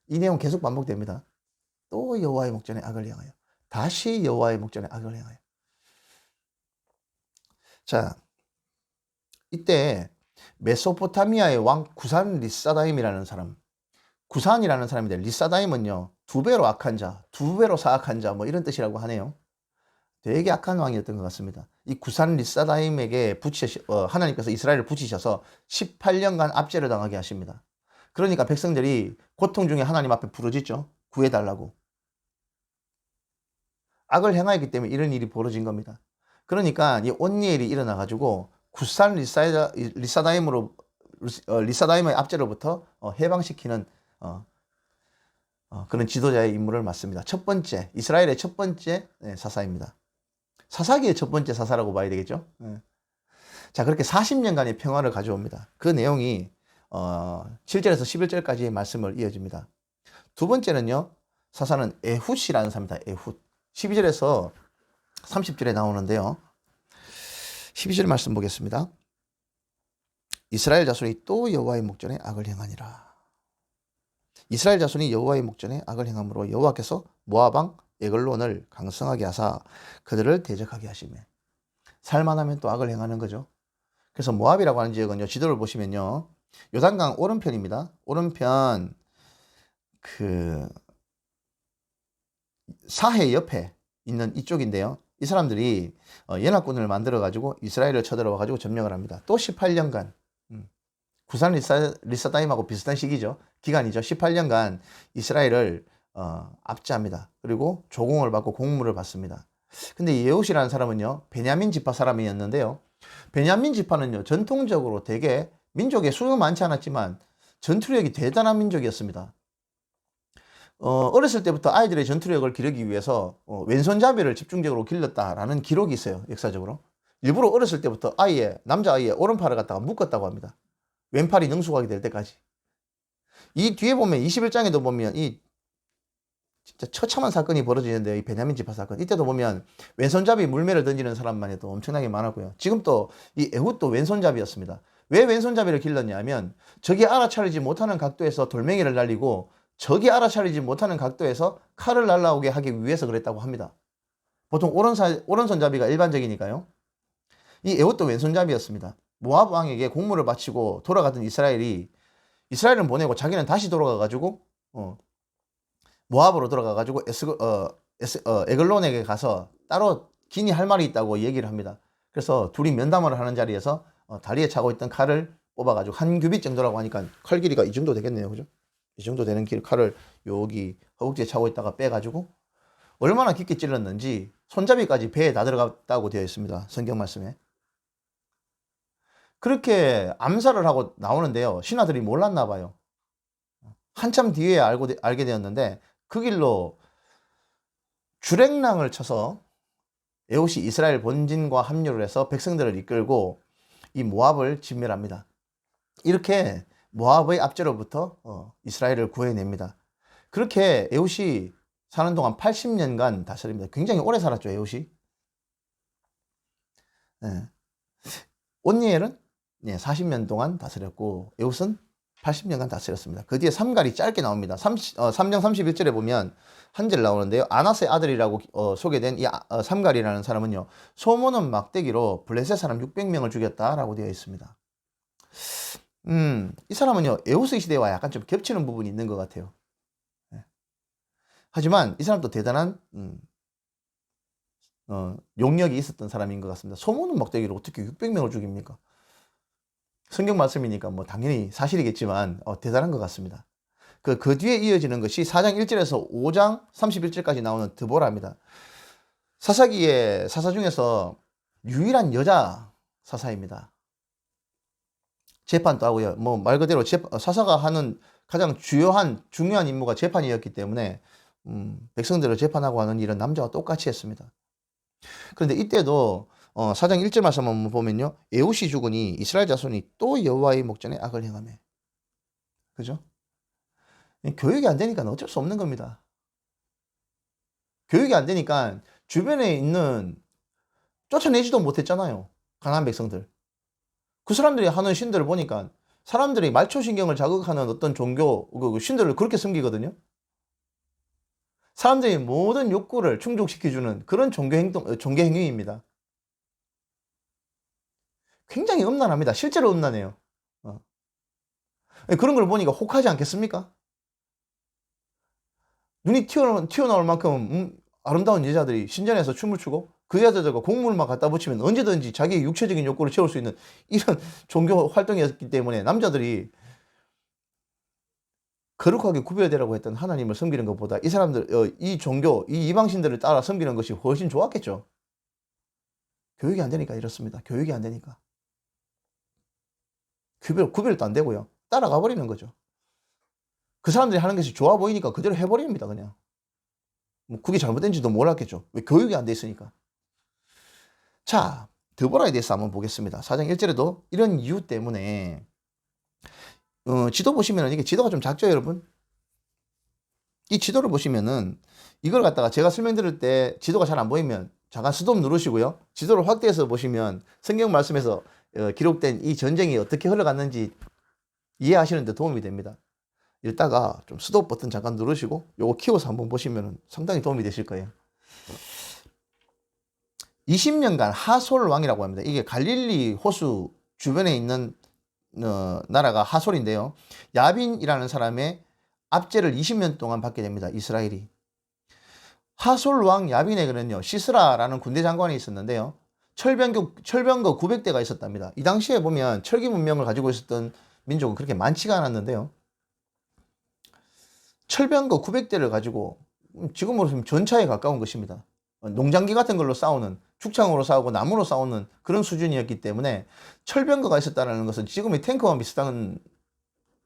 Speaker 1: 이 내용 계속 반복됩니다. 또 여호와의 목전에 악을 행하여, 다시 여호와의 목전에 악을 행하여. 자, 이때 메소포타미아의 왕 구산 리사다임이라는 사람, 구산이라는 사람인데, 리사다임은요, 두 배로 악한 자, 두 배로 사악한 자, 이런 뜻이라고 하네요. 되게 악한 왕이었던 것 같습니다. 이 구산 리사다임에게 하나님께서 이스라엘을 붙이셔서 18년간 압제를 당하게 하십니다. 그러니까 백성들이 고통 중에 하나님 앞에 부르짖죠. 구해달라고. 악을 행하였기 때문에 이런 일이 벌어진 겁니다. 그러니까 이 온니엘이 일어나가지고 구산 리사다임의 압제로부터 해방시키는 그런 지도자의 임무를 맡습니다. 첫 번째, 이스라엘의 첫 번째 사사입니다. 사사기의 첫 번째 사사라고 봐야 되겠죠. 자, 그렇게 40년간의 평화를 가져옵니다. 그 내용이 7절에서 11절까지의 말씀을 이어집니다. 두 번째는요, 사사는 에훗이라는 사람입니다. 에훗. 12절에서 30절에 나오는데요. 12절 말씀 보겠습니다. 이스라엘 자손이 또 여호와의 목전에 악을 행하니라. 이스라엘 자손이 여호와의 목전에 악을 행함으로 여호와께서 모압 왕 에글론을 강성하게 하사 그들을 대적하게 하시매. 살만하면 또 악을 행하는 거죠. 그래서 모압이라고 하는 지역은요, 지도를 보시면요, 요단강 오른편입니다. 오른편 그 사해 옆에 있는 이쪽인데요. 이 사람들이 연합군을 만들어 가지고 이스라엘을 쳐들어와 가지고 점령을 합니다. 또 18년간 구산 리사다임하고 비슷한 시기죠. 기간이죠. 18년간 이스라엘을 압제합니다. 그리고 조공을 받고 공물을 받습니다. 근데 예후시라는 사람은요, 베냐민 지파 사람이었는데요. 베냐민 지파는요, 전통적으로 되게 민족의 수는 많지 않았지만 전투력이 대단한 민족이었습니다. 어렸을 때부터 아이들의 전투력을 기르기 위해서 왼손잡이를 집중적으로 길렀다라는 기록이 있어요. 역사적으로. 일부러 어렸을 때부터 남자아이의 오른팔을 갖다가 묶었다고 합니다. 왼팔이 능숙하게 될 때까지. 이 뒤에 보면 21장에도 보면 이 진짜 처참한 사건이 벌어지는데요. 이 베냐민 지파 사건. 이때도 보면 왼손잡이 물매를 던지는 사람만 해도 엄청나게 많았고요. 지금 또 이 에훗도 왼손잡이였습니다. 왜 왼손잡이를 길렀냐면 적이 알아차리지 못하는 각도에서 돌멩이를 날리고 적이 알아차리지 못하는 각도에서 칼을 날라오게 하기 위해서 그랬다고 합니다. 보통 오른손잡이가 일반적이니까요. 이 에훗도 왼손잡이였습니다. 모압 왕에게 공물을 바치고 돌아가던 이스라엘을 보내고 자기는 다시 돌아가가지고 모압으로 돌아가가지고 에글론에게 가서 따로 긴히 할 말이 있다고 얘기를 합니다. 그래서 둘이 면담을 하는 자리에서 다리에 차고 있던 칼을 뽑아가지고 한 규빗 정도라고 하니까 칼 길이가 이 정도 되겠네요. 그죠? 이 정도 되는 칼을 여기 허벅지에 차고 있다가 빼가지고 얼마나 깊게 찔렀는지 손잡이까지 배에 다 들어갔다고 되어 있습니다. 성경 말씀에. 그렇게 암살을 하고 나오는데요. 신하들이 몰랐나 봐요. 한참 뒤에 알게 되었는데 그 길로 주랭랑을 쳐서 에훗이 이스라엘 본진과 합류를 해서 백성들을 이끌고 이 모압을 진멸합니다. 이렇게 모압의 압제로부터 이스라엘을 구해냅니다. 그렇게 에훗이 사는 동안 80년간 다스립니다. 굉장히 오래 살았죠, 에훗이. 네. 온니엘은 40년 동안 다스렸고 에훗은 80년간 다스렸습니다. 그 뒤에 삼갈이 짧게 나옵니다. 3장 31절에 보면 한 절 나오는데요. 아나스의 아들이라고 소개된 이 삼갈이라는 사람은요, 소모는 막대기로 블레셋 사람 600명을 죽였다라고 되어 있습니다. 이 사람은요, 에훗의 시대와 약간 좀 겹치는 부분이 있는 것 같아요. 네. 하지만 이 사람도 대단한 용력이 있었던 사람인 것 같습니다. 소모는 막대기로 어떻게 600명을 죽입니까? 성경 말씀이니까 뭐 당연히 사실이겠지만 대단한 것 같습니다. 그 뒤에 이어지는 것이 4장 1절에서 5장 31절까지 나오는 드보라입니다. 사사기의 사사 중에서 유일한 여자 사사입니다. 재판도 하고요. 뭐 말 그대로 사사가 하는 가장 중요한 임무가 재판이었기 때문에 백성들을 재판하고 하는 일은 남자와 똑같이 했습니다. 그런데 이때도 4장 1절 말씀 한번 보면요, 에훗이 죽으니 이스라엘 자손이 또 여호와의 목전에 악을 행하매. 그죠? 교육이 안 되니까 어쩔 수 없는 겁니다. 교육이 안 되니까 주변에 있는 쫓아내지도 못했잖아요. 가나안 백성들. 그 사람들이 하는 신들을 보니까 사람들이 말초신경을 자극하는 어떤 종교, 그 신들을 그렇게 섬기거든요. 사람들이 모든 욕구를 충족시켜주는 그런 종교 행위입니다. 굉장히 음란합니다. 실제로 음란해요. 그런 걸 보니까 혹하지 않겠습니까? 눈이 튀어나올 만큼 아름다운 여자들이 신전에서 춤을 추고 그 여자들과 곡물만 갖다 붙이면 언제든지 자기의 육체적인 욕구를 채울 수 있는 이런 종교 활동이었기 때문에 남자들이 거룩하게 구별되라고 했던 하나님을 섬기는 것보다 이 사람들, 이 종교, 이 이방신들을 따라 섬기는 것이 훨씬 좋았겠죠. 교육이 안 되니까 이렇습니다. 교육이 안 되니까. 구별도 안 되고요. 따라가 버리는 거죠. 그 사람들이 하는 것이 좋아 보이니까 그대로 해버립니다, 그냥. 뭐 그게 잘못된지도 몰랐겠죠. 왜? 교육이 안 돼 있으니까. 자, 드보라에 대해서 한번 보겠습니다. 4장 1절에도 이런 이유 때문에 지도 보시면은 이게 지도가 좀 작죠, 여러분? 이 지도를 보시면은 이걸 갖다가 제가 설명드릴 때 지도가 잘 안 보이면 잠깐 스톱 누르시고요. 지도를 확대해서 보시면 성경 말씀에서 기록된 이 전쟁이 어떻게 흘러갔는지 이해하시는 데 도움이 됩니다. 이따가 좀 스톱 버튼 잠깐 누르시고 요거 키워서 한번 보시면 상당히 도움이 되실 거예요. 20년간 하솔 왕이라고 합니다. 이게 갈릴리 호수 주변에 있는 나라가 하솔인데요. 야빈이라는 사람의 압제를 20년 동안 받게 됩니다. 이스라엘이. 하솔 왕 야빈에게는요, 시스라라는 군대 장관이 있었는데요. 철병거 900대가 있었답니다. 이 당시에 보면 철기 문명을 가지고 있었던 민족은 그렇게 많지가 않았는데요. 철병거 900대를 가지고 지금으로 보면 전차에 가까운 것입니다. 농장기 같은 걸로 싸우는, 축창으로 싸우고 나무로 싸우는 그런 수준이었기 때문에 철병거가 있었다는 것은 지금의 탱크와 비슷한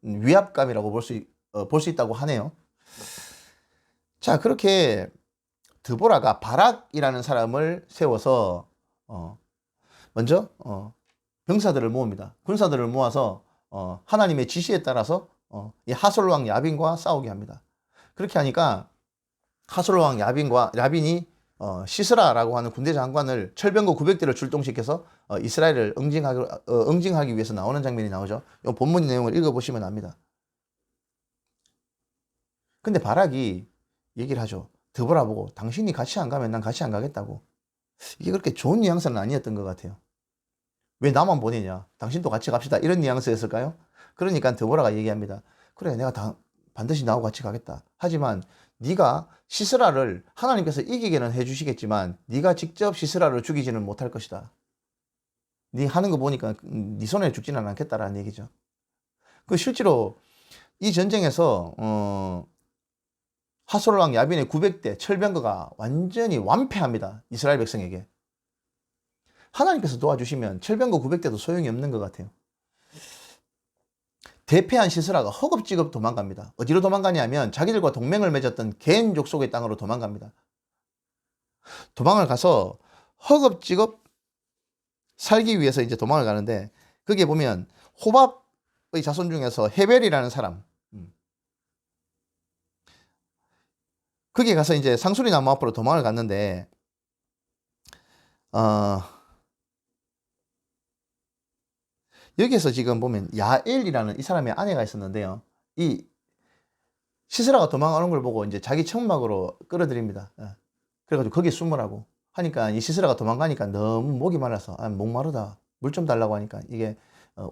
Speaker 1: 위압감이라고 볼 수 있다고 하네요. 자, 그렇게 드보라가 바락이라는 사람을 세워서 먼저 병사들을 모읍니다. 군사들을 모아서 하나님의 지시에 따라서 이 하솔 왕 야빈과 싸우게 합니다. 그렇게 하니까 하솔 왕 야빈이 시스라라고 하는 군대 장관을 철병거 900대를 출동시켜서 이스라엘을 응징하기 위해서 나오는 장면이 나오죠. 이 본문 내용을 읽어보시면 압니다. 근데 바락이 얘기를 하죠. 드보라 보고 당신이 같이 안 가면 난 같이 안 가겠다고. 이게 그렇게 좋은 뉘앙스는 아니었던 것 같아요. 왜 나만 보내냐? 당신도 같이 갑시다. 이런 뉘앙스였을까요? 그러니까 드보라가 얘기합니다. 그래, 내가 반드시 나하고 같이 가겠다. 하지만 네가 시스라를 하나님께서 이기게는 해주시겠지만 네가 직접 시스라를 죽이지는 못할 것이다. 네 하는 거 보니까 네 손에 죽지는 않겠다라는 얘기죠. 그 실제로 이 전쟁에서 하솔 왕 야빈의 900대 철병거가 완전히 완패합니다. 이스라엘 백성에게. 하나님께서 도와주시면 철병거 900대도 소용이 없는 것 같아요. 대패한 시스라가 허겁지겁 도망갑니다. 어디로 도망가냐면 자기들과 동맹을 맺었던 겐 족속의 땅으로 도망갑니다. 도망을 가서 허겁지겁 살기 위해서 이제 도망을 가는데 거기에 보면 호밥의 자손 중에서 헤벨이라는 사람, 거기에 가서 이제 상수리 나무 앞으로 도망을 갔는데 여기에서 지금 보면 야엘이라는 이 사람의 아내가 있었는데요. 이 시스라가 도망가는 걸 보고 이제 자기 청막으로 끌어들입니다. 그래가지고 거기에 숨으라고 하니까 이 시스라가 도망가니까 너무 목이 말라서 목마르다, 물 좀 달라고 하니까 이게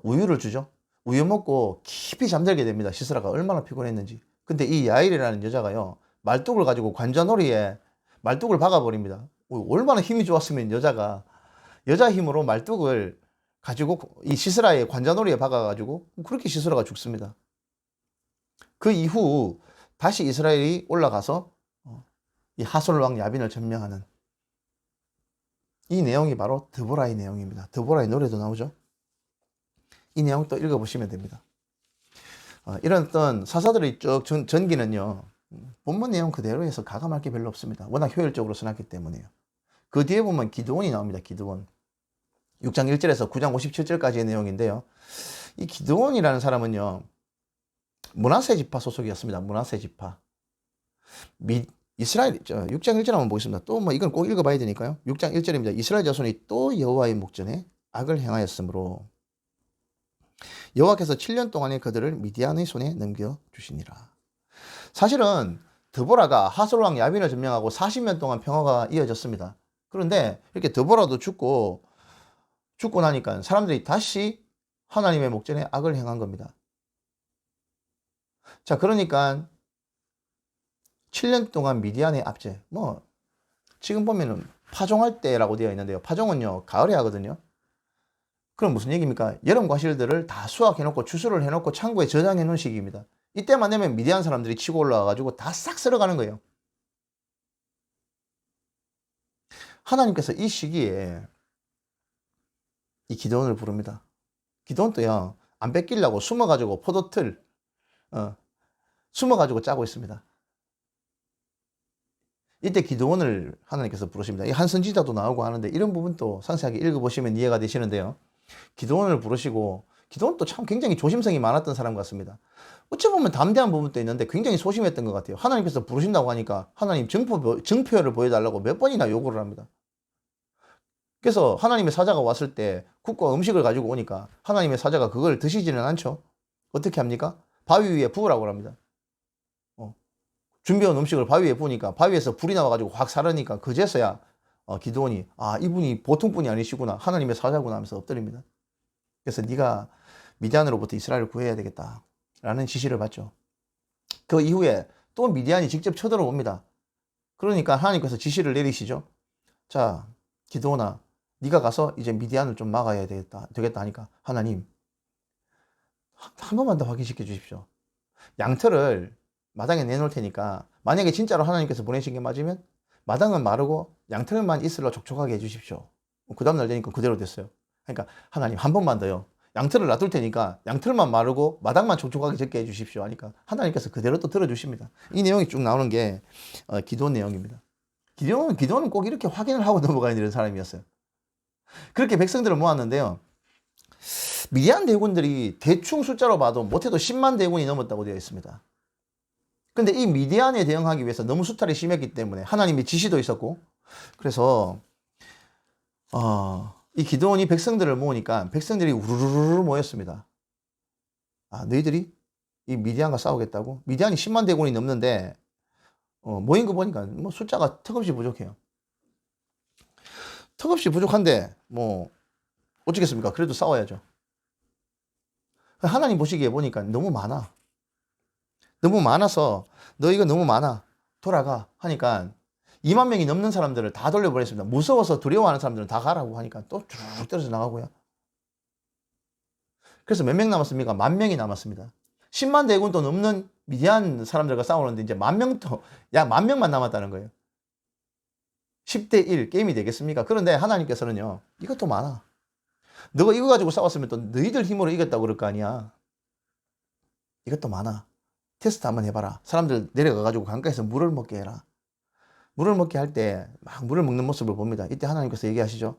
Speaker 1: 우유를 주죠. 우유 먹고 깊이 잠들게 됩니다. 시스라가 얼마나 피곤했는지. 근데 이 야엘이라는 여자가요, 말뚝을 가지고 관자놀이에 말뚝을 박아버립니다. 얼마나 힘이 좋았으면 여자 힘으로 말뚝을 가지고 이 시스라의 관자놀이에 박아가지고 그렇게 시스라가 죽습니다. 그 이후 다시 이스라엘이 올라가서 이 하솔 왕 야빈을 점령하는 이 내용이 바로 드보라의 내용입니다. 드보라의 노래도 나오죠. 이 내용 또 읽어보시면 됩니다. 이런 어떤 사사들의 쭉 전기는요, 본문 내용 그대로 해서 가감할 게 별로 없습니다. 워낙 효율적으로 써놨기 때문에요. 그 뒤에 보면 기드온이 나옵니다. 기드온. 6장 1절에서 9장 57절까지의 내용인데요. 이 기드온이라는 사람은요, 므낫세 지파 소속이었습니다. 므낫세 지파. 이스라엘, 6장 1절 한번 보겠습니다. 또 뭐 이건 꼭 읽어봐야 되니까요. 6장 1절입니다. 이스라엘 자손이 또 여호와의 목전에 악을 행하였으므로 여호와께서 7년 동안에 그들을 미디안의 손에 넘겨주시니라. 사실은 드보라가 하솔 왕 야빈을 점령하고 40년 동안 평화가 이어졌습니다. 그런데 이렇게 드보라도 죽고 나니까 사람들이 다시 하나님의 목전에 악을 행한 겁니다. 자, 그러니까 7년 동안 미디안의 압제, 지금 보면은 파종할 때라고 되어 있는데요. 파종은요, 가을에 하거든요. 그럼 무슨 얘기입니까? 여름 과실들을 다 수확해놓고 추수를 해놓고 창고에 저장해 놓은 시기입니다. 이때만 되면 미디안 사람들이 치고 올라와가지고 다 싹 쓸어가는 거예요. 하나님께서 이 시기에 이 기드온을 부릅니다. 기드온도요, 안 뺏기려고 숨어가지고 포도틀, 숨어가지고 짜고 있습니다. 이때 기드온을 하나님께서 부르십니다. 이 한 선지자도 나오고 하는데 이런 부분도 상세하게 읽어보시면 이해가 되시는데요. 기드온을 부르시고, 기드온도 참 굉장히 조심성이 많았던 사람 같습니다. 어찌 보면 담대한 부분도 있는데 굉장히 소심했던 것 같아요. 하나님께서 부르신다고 하니까 하나님 증표를 보여달라고 몇 번이나 요구를 합니다. 그래서 하나님의 사자가 왔을 때 국과 음식을 가지고 오니까 하나님의 사자가 그걸 드시지는 않죠. 어떻게 합니까? 바위 위에 부으라고 합니다. 준비한 음식을 바위 위에 부으니까 바위에서 불이 나와가지고 확 사르니까 그제서야 기드온이 이분이 보통 분이 아니시구나, 하나님의 사자구나 하면서 엎드립니다. 그래서 네가 미디안으로부터 이스라엘을 구해야 되겠다 라는 지시를 받죠. 그 이후에 또 미디안이 직접 쳐들어옵니다. 그러니까 하나님께서 지시를 내리시죠. 자, 기드온아, 네가 가서 이제 미디안을 좀 막아야 되겠다 하니까 하나님, 한 번만 더 확인시켜 주십시오. 양털을 마당에 내놓을 테니까 만약에 진짜로 하나님께서 보내신 게 맞으면 마당은 마르고 양털만 있으려 촉촉하게 해주십시오. 그 다음날 되니까 그대로 됐어요. 그러니까 하나님, 한 번만 더요, 양털을 놔둘 테니까 양털만 마르고 마당만 촉촉하게 적게 해주십시오 하니까 하나님께서 그대로 또 들어주십니다. 이 내용이 쭉 나오는 게 기드온 내용입니다. 기드온은 꼭 이렇게 확인을 하고 넘어가야 되는 사람이었어요. 그렇게 백성들을 모았는데요, 미디안 대군들이 대충 숫자로 봐도 못해도 10만 대군이 넘었다고 되어 있습니다. 근데 이 미디안에 대응하기 위해서 너무 수탈이 심했기 때문에 하나님의 지시도 있었고, 그래서 이 기드온이 백성들을 모으니까 백성들이 우르르르 모였습니다. 너희들이 이 미디안과 싸우겠다고? 미디안이 10만 대군이 넘는데 모인 거 보니까 뭐 숫자가 턱없이 부족해요. 턱없이 부족한데 뭐 어쩌겠습니까? 그래도 싸워야죠. 하나님 보시기에 보니까 너무 많아. 너무 많아서 너 이거 너무 많아, 돌아가 하니까 2만 명이 넘는 사람들을 다 돌려보냈습니다. 무서워서 두려워하는 사람들은 다 가라고 하니까 또 쭉 떨어져 나가고요. 그래서 몇 명 남았습니까? 10,000명이 남았습니다. 10만 대군도 넘는 미디안 사람들과 싸우는데 이제 10,000명도 약 10,000명만 남았다는 거예요. 10대 1 게임이 되겠습니까? 그런데 하나님께서는요, 이것도 많아. 너가 이거 가지고 싸웠으면 또 너희들 힘으로 이겼다고 그럴 거 아니야. 이것도 많아. 테스트 한번 해봐라. 사람들 내려가가지고 강가에서 물을 먹게 해라. 물을 먹게 할 때 막 물을 먹는 모습을 봅니다. 이때 하나님께서 얘기하시죠.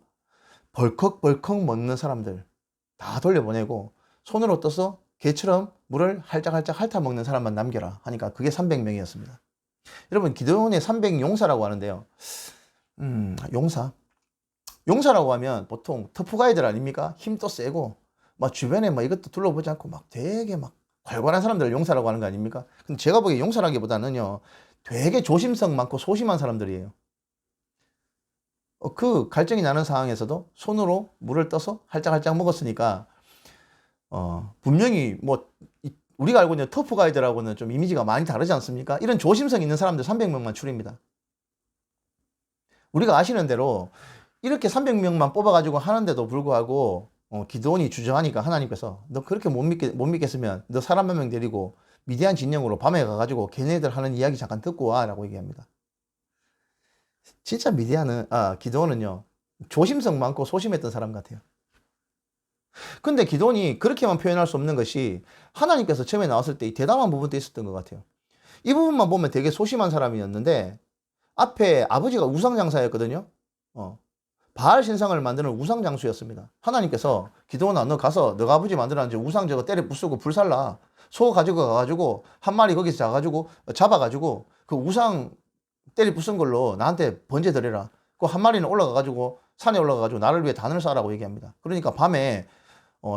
Speaker 1: 벌컥벌컥 먹는 사람들 다 돌려보내고 손으로 떠서 개처럼 물을 할짝할짝 핥아 먹는 사람만 남겨라 하니까 그게 300명이었습니다. 여러분, 기드온의 300용사라고 하는데요. 용사라고 하면 보통 터프가이들 아닙니까? 힘도 세고 막 주변에 막 이것도 둘러보지 않고 막 되게 막 활발한 사람들을 용사라고 하는 거 아닙니까? 근데 제가 보기에 용사라기보다는요, 되게 조심성 많고 소심한 사람들이에요. 그 갈증이 나는 상황에서도 손으로 물을 떠서 할짝할짝 먹었으니까 분명히 뭐 우리가 알고 있는 터프 가이드라고는 좀 이미지가 많이 다르지 않습니까? 이런 조심성 있는 사람들 300명만 추립니다. 우리가 아시는 대로 이렇게 300명만 뽑아가지고 하는데도 불구하고 기드온이 주저하니까 하나님께서 너 그렇게 못 믿겠으면 너 사람 몇 명 데리고 미디안 진영으로 밤에 가가지고 걔네들 하는 이야기 잠깐 듣고 와 라고 얘기합니다. 진짜 기드온은요, 조심성 많고 소심했던 사람 같아요. 근데 기드온이 그렇게만 표현할 수 없는 것이 하나님께서 처음에 나왔을 때 이 대담한 부분도 있었던 것 같아요. 이 부분만 보면 되게 소심한 사람이었는데 앞에 아버지가 우상장사였거든요. 바알 신상을 만드는 우상장수였습니다. 하나님께서 기드온아, 너 가서 너가 아버지 만들었는지 우상 저거 때려 부수고 불살라. 소 가지고 가가지고 한 마리 거기서 잡아가지고 그 우상 때려 부순 걸로 나한테 번제 드려라. 그 한 마리는 올라가가지고 산에 올라가가지고 나를 위해 단을 쌓으라고 얘기합니다. 그러니까 밤에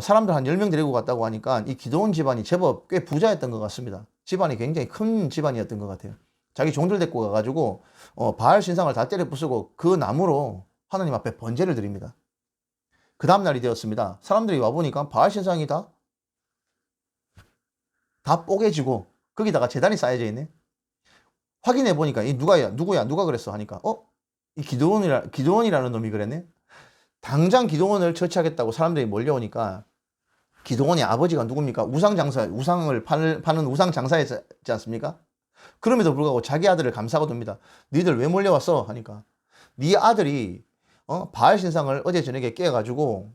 Speaker 1: 사람들 한 10명 데리고 갔다고 하니까 이 기드온 집안이 제법 꽤 부자였던 것 같습니다. 집안이 굉장히 큰 집안이었던 것 같아요. 자기 종들 데리고 가가지고 바알 신상을 다 때려 부수고 그 나무로 하나님 앞에 번제를 드립니다. 그 다음날이 되었습니다. 사람들이 와보니까 바알 신상이 다 뽀개지고 거기다가 제단이 쌓여져 있네. 확인해 보니까 이 누구야 누가 그랬어 하니까 이 기드온이라는 놈이 그랬네. 당장 기드온을 처치하겠다고 사람들이 몰려오니까 기드온의 아버지가 누굽니까? 우상을 파는 우상 장사였지 않습니까? 그럼에도 불구하고 자기 아들을 감싸고 둡니다. 너희들 왜 몰려왔어? 하니까 네 아들이 바알 신상을 어제 저녁에 깨가지고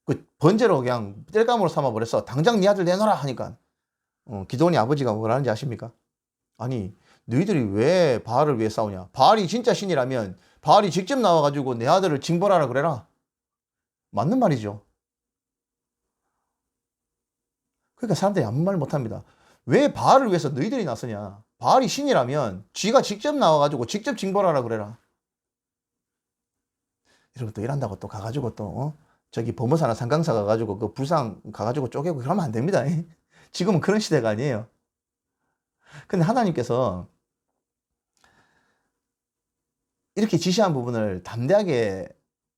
Speaker 1: 그 번제로 그냥 땔감으로 삼아버렸어. 당장 네 아들 내놔라 하니까 기드온이 아버지가 뭐라는지 아십니까? 아니 너희들이 왜 바알을 위해 싸우냐? 바알이 진짜 신이라면 바알이 직접 나와가지고 내 아들을 징벌하라 그래라. 맞는 말이죠. 그러니까 사람들이 아무 말 못합니다. 왜 바알을 위해서 너희들이 나서냐? 바알이 신이라면 쥐가 직접 나와가지고 직접 징벌하라 그래라. 여러분 또 이런다고 또 가가지고 또 저기 범어사나 상강사 가가지고 그 불상 가가지고 쪼개고 그러면 안 됩니다. 지금은 그런 시대가 아니에요. 근데 하나님께서 이렇게 지시한 부분을 담대하게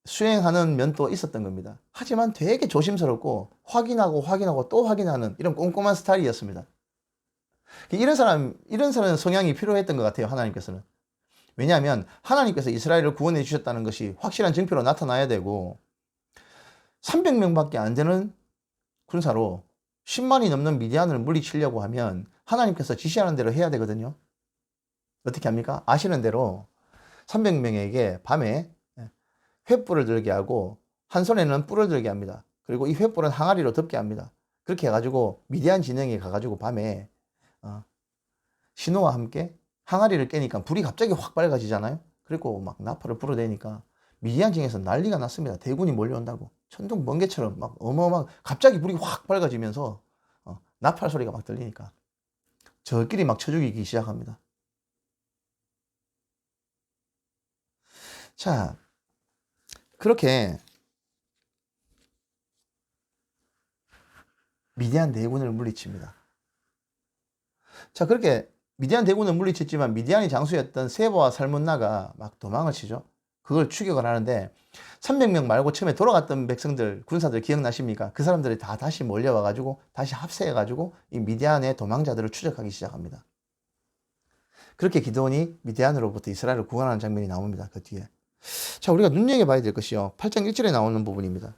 Speaker 1: 수행하는 면도 있었던 겁니다. 하지만 되게 조심스럽고 확인하고 또 확인하는 이런 꼼꼼한 스타일이었습니다. 이런 사람 성향이 필요했던 것 같아요, 하나님께서는. 왜냐하면 하나님께서 이스라엘을 구원해 주셨다는 것이 확실한 증표로 나타나야 되고 300명밖에 안 되는 군사로 10만이 넘는 미디안을 물리치려고 하면 하나님께서 지시하는 대로 해야 되거든요. 어떻게 합니까? 아시는 대로 300명에게 밤에 횃불을 들게 하고 한 손에는 뿔을 들게 합니다. 그리고 이 횃불은 항아리로 덮게 합니다. 그렇게 해가지고 미디안 진영에 가가지고 밤에 신호와 함께 항아리를 깨니까 불이 갑자기 확 밝아지잖아요. 그리고 막 나팔을 불어대니까 미디안 진영에서 난리가 났습니다. 대군이 몰려온다고. 천둥 번개처럼 막 어마어마한 갑자기 불이 확 밝아지면서 나팔 소리가 막 들리니까 저끼리 막 쳐 죽이기 시작합니다. 자, 그렇게 미디안 대군을 물리칩니다. 자, 그렇게 미디안 대군을 물리쳤지만 미디안의 장수였던 세바와 살문나가 막 도망을 치죠. 그걸 추격을 하는데 300명 말고 처음에 돌아갔던 백성들, 군사들 기억나십니까? 그 사람들이 다 다시 몰려와가지고 다시 합세해가지고 이 미디안의 도망자들을 추적하기 시작합니다. 그렇게 기드온이 미디안으로부터 이스라엘을 구원하는 장면이 나옵니다. 그 뒤에. 자, 우리가 눈여겨봐야 될 것이요. 8장 1절에 나오는 부분입니다.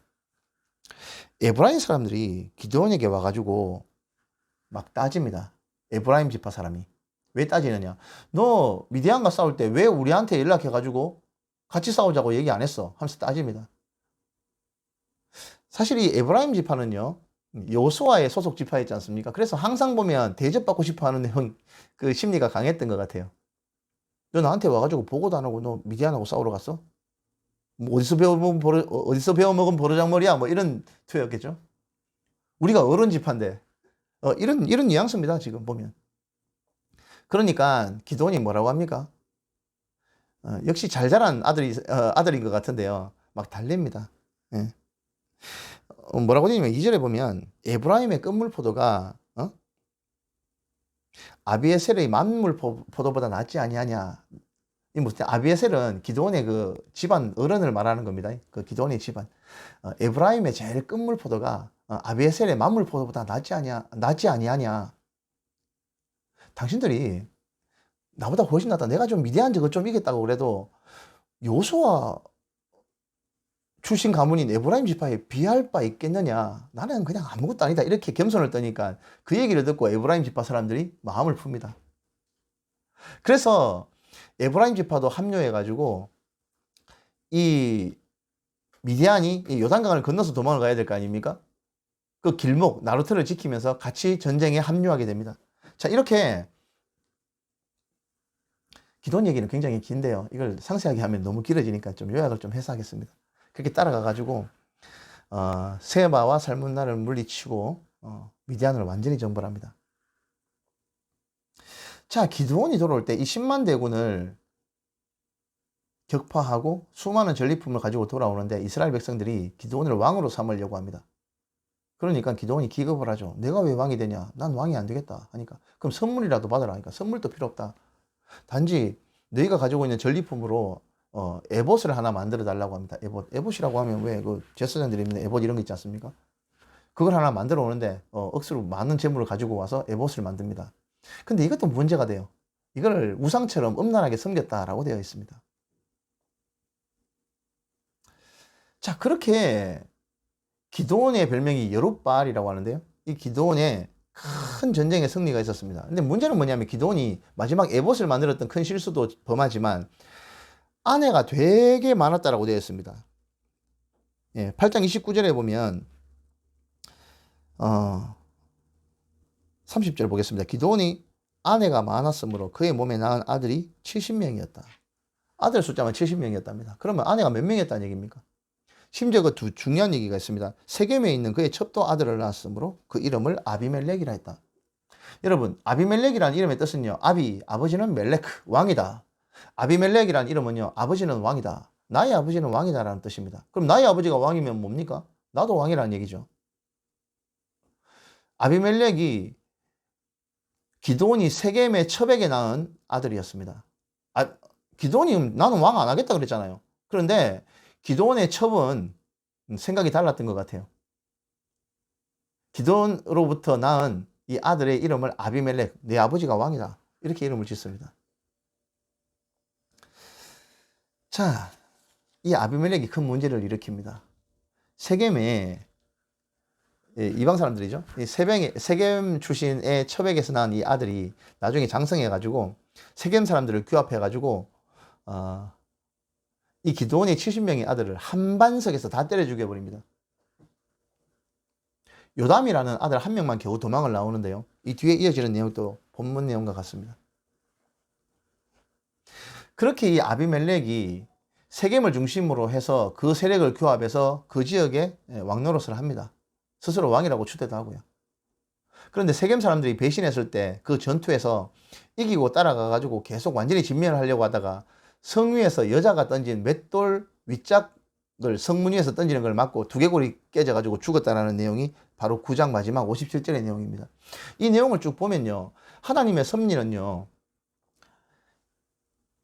Speaker 1: 에브라임 사람들이 기드온에게 와가지고 막 따집니다. 에브라임 지파 사람이. 왜 따지느냐? 너 미디안과 싸울 때 왜 우리한테 연락해가지고 같이 싸우자고 얘기 안 했어? 하면서 따집니다. 사실 이 에브라임 지파는요, 여호수아의 소속 지파였지 않습니까? 그래서 항상 보면 대접받고 싶어 하는 그 심리가 강했던 것 같아요. 너 나한테 와가지고 보고도 안 하고 너 미디안하고 싸우러 갔어? 뭐 어디서 배워먹은 버르장머리야? 뭐 이런 투였겠죠. 우리가 어른 지파인데 이런 뉘앙스입니다. 지금 보면. 그러니까 기드온이 뭐라고 합니까? 역시 잘 자란 아들인 것 같은데요. 막 달랩니다. 예. 뭐라고 되냐면 2절에 보면 에브라임의 끝물포도가 아비에셀의 만물포도보다 낫지 아니하냐. 이 무슨 아비에셀은 기드온의 그 집안 어른을 말하는 겁니다. 그 기드온의 집안. 에브라임의 제일 끝물포도가 아비에셀의 만물포도보다 낫지 아니하냐. 당신들이 나보다 훨씬 낫다. 내가 좀 미디안 저것 좀 이겼다고 그래도 여호수아 출신 가문인 에브라임 지파에 비할 바 있겠느냐. 나는 그냥 아무것도 아니다. 이렇게 겸손을 떠니까 그 얘기를 듣고 에브라임 지파 사람들이 마음을 풉니다. 그래서 에브라임 지파도 합류해가지고 이 미디안이 이 요단강을 건너서 도망을 가야 될 거 아닙니까? 그 길목, 나루트를 지키면서 같이 전쟁에 합류하게 됩니다. 자, 이렇게 기도원 얘기는 굉장히 긴데요. 이걸 상세하게 하면 너무 길어지니까 좀 요약을 좀 해서 하겠습니다. 그렇게 따라가가지고 세바와 살문나를 물리치고 미디안을 완전히 정벌합니다. 자, 기드온이 돌아올 때 이 10만 대군을 격파하고 수많은 전리품을 가지고 돌아오는데 이스라엘 백성들이 기드온을 왕으로 삼으려고 합니다. 그러니까 기드온이 기겁을 하죠. 내가 왜 왕이 되냐? 난 왕이 안 되겠다 하니까 그럼 선물이라도 받으라 하니까 선물도 필요 없다. 단지 너희가 가지고 있는 전리품으로 에봇을 하나 만들어 달라고 합니다. 에봇이라고 하면 왜 그 제사장들이 입는 에봇 이런 거 있지 않습니까? 그걸 하나 만들어 오는데 억수로 많은 재물을 가지고 와서 에봇을 만듭니다. 근데 이것도 문제가 돼요. 이걸 우상처럼 음란하게 섬겼다라고 되어 있습니다. 자, 그렇게 기드온의 별명이 여룻바알이라고 하는데요. 이 기드온의 큰 전쟁의 승리가 있었습니다. 근데 문제는 뭐냐면 기드온이 마지막 에봇을 만들었던 큰 실수도 범하지만 아내가 되게 많았다라고 되어 있습니다. 예, 8장 29절에 보면 30절 보겠습니다. 기드온이 아내가 많았으므로 그의 몸에 낳은 아들이 70명이었다. 아들 숫자만 70명이었답니다. 그러면 아내가 몇 명이었다는 얘기입니까? 심지어 그 중요한 얘기가 있습니다. 세겜에 있는 그의 첩도 아들을 낳았으므로 그 이름을 아비멜렉이라 했다. 여러분, 아비멜렉이라는 이름의 뜻은요, 아버지는 멜렉, 왕이다. 아비멜렉이라는 이름은요, 아버지는 왕이다. 나의 아버지는 왕이다라는 뜻입니다. 그럼 나의 아버지가 왕이면 뭡니까? 나도 왕이라는 얘기죠. 아비멜렉이 기드온이 세겜의 첩에게 낳은 아들이었습니다. 기드온이 나는 왕 안 하겠다 그랬잖아요. 그런데 기드온의 첩은 생각이 달랐던 것 같아요. 기드온으로부터 낳은 이 아들의 이름을 아비멜렉, 내 아버지가 왕이다, 이렇게 이름을 짓습니다. 자, 이 아비멜렉이 큰 문제를 일으킵니다. 세겜에 이방 사람들이죠. 세겜 출신의 첩에게서 낳은 이 아들이 나중에 장성해가지고 세겜 사람들을 규합해가지고 이 기드온의 70명의 아들을 한반석에서 다 때려 죽여버립니다. 요담이라는 아들 한 명만 겨우 도망을 나오는데요. 이 뒤에 이어지는 내용도 본문 내용과 같습니다. 그렇게 이 아비멜렉이 세겜을 중심으로 해서 그 세력을 규합해서 그 지역에 왕노릇을 합니다. 스스로 왕이라고 추대도 하고요. 그런데 세겜 사람들이 배신했을 때 그 전투에서 이기고 따라가가지고 계속 완전히 진멸을 하려고 하다가 성 위에서 여자가 던진 맷돌 윗짝을 성문 위에서 던지는 걸 맞고 두개골이 깨져가지고 죽었다라는 내용이 바로 9장 마지막 57절의 내용입니다. 이 내용을 쭉 보면요, 하나님의 섭리는요,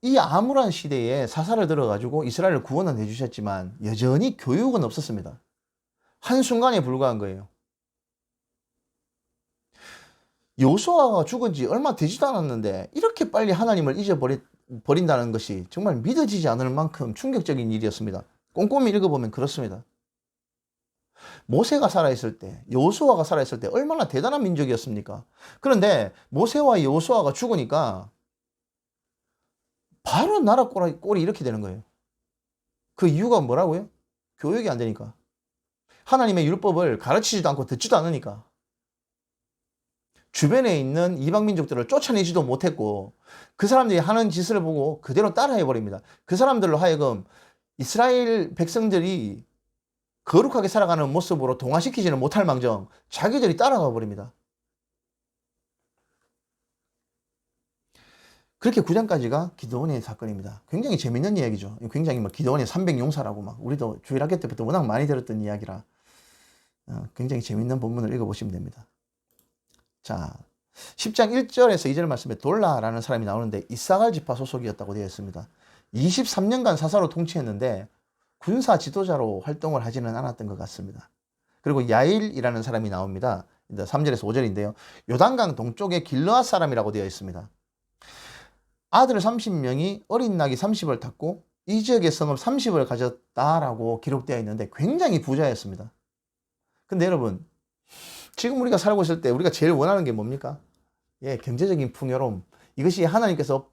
Speaker 1: 이 암울한 시대에 사사를 들어가지고 이스라엘을 구원은 해주셨지만 여전히 교육은 없었습니다. 한순간에 불과한 거예요. 여호수아가 죽은 지 얼마 되지도 않았는데 이렇게 빨리 하나님을 잊어버린다는 것이 정말 믿어지지 않을 만큼 충격적인 일이었습니다. 꼼꼼히 읽어보면 그렇습니다. 모세가 살아있을 때, 여호수아가 살아있을 때 얼마나 대단한 민족이었습니까? 그런데 모세와 여호수아가 죽으니까 바로 나라 꼴이 이렇게 되는 거예요. 그 이유가 뭐라고요? 교육이 안 되니까. 하나님의 율법을 가르치지도 않고 듣지도 않으니까. 주변에 있는 이방 민족들을 쫓아내지도 못했고 그 사람들이 하는 짓을 보고 그대로 따라해버립니다. 그 사람들로 하여금 이스라엘 백성들이 거룩하게 살아가는 모습으로 동화시키지는 못할 망정 자기들이 따라가 버립니다. 그렇게 9장까지가 기드온의 사건입니다. 굉장히 재밌는 이야기죠. 굉장히 기드온의 300용사라고 우리도 주일학교 때부터 워낙 많이 들었던 이야기라 굉장히 재밌는 본문을 읽어보시면 됩니다. 자, 10장 1절에서 2절 말씀에 돌라라는 사람이 나오는데 이사갈 지파 소속이었다고 되어 있습니다. 23년간 사사로 통치했는데 군사 지도자로 활동을 하지는 않았던 것 같습니다. 그리고 야일이라는 사람이 나옵니다. 3절에서 5절인데요. 요단강 동쪽의 길르앗 사람이라고 되어 있습니다. 아들 30명이 어린 낙이 30을 탔고 이 지역의 성읍 30을 가졌다라고 기록되어 있는데 굉장히 부자였습니다. 근데 여러분, 지금 우리가 살고 있을 때 우리가 제일 원하는 게 뭡니까? 경제적인 풍요로움. 이것이 하나님께서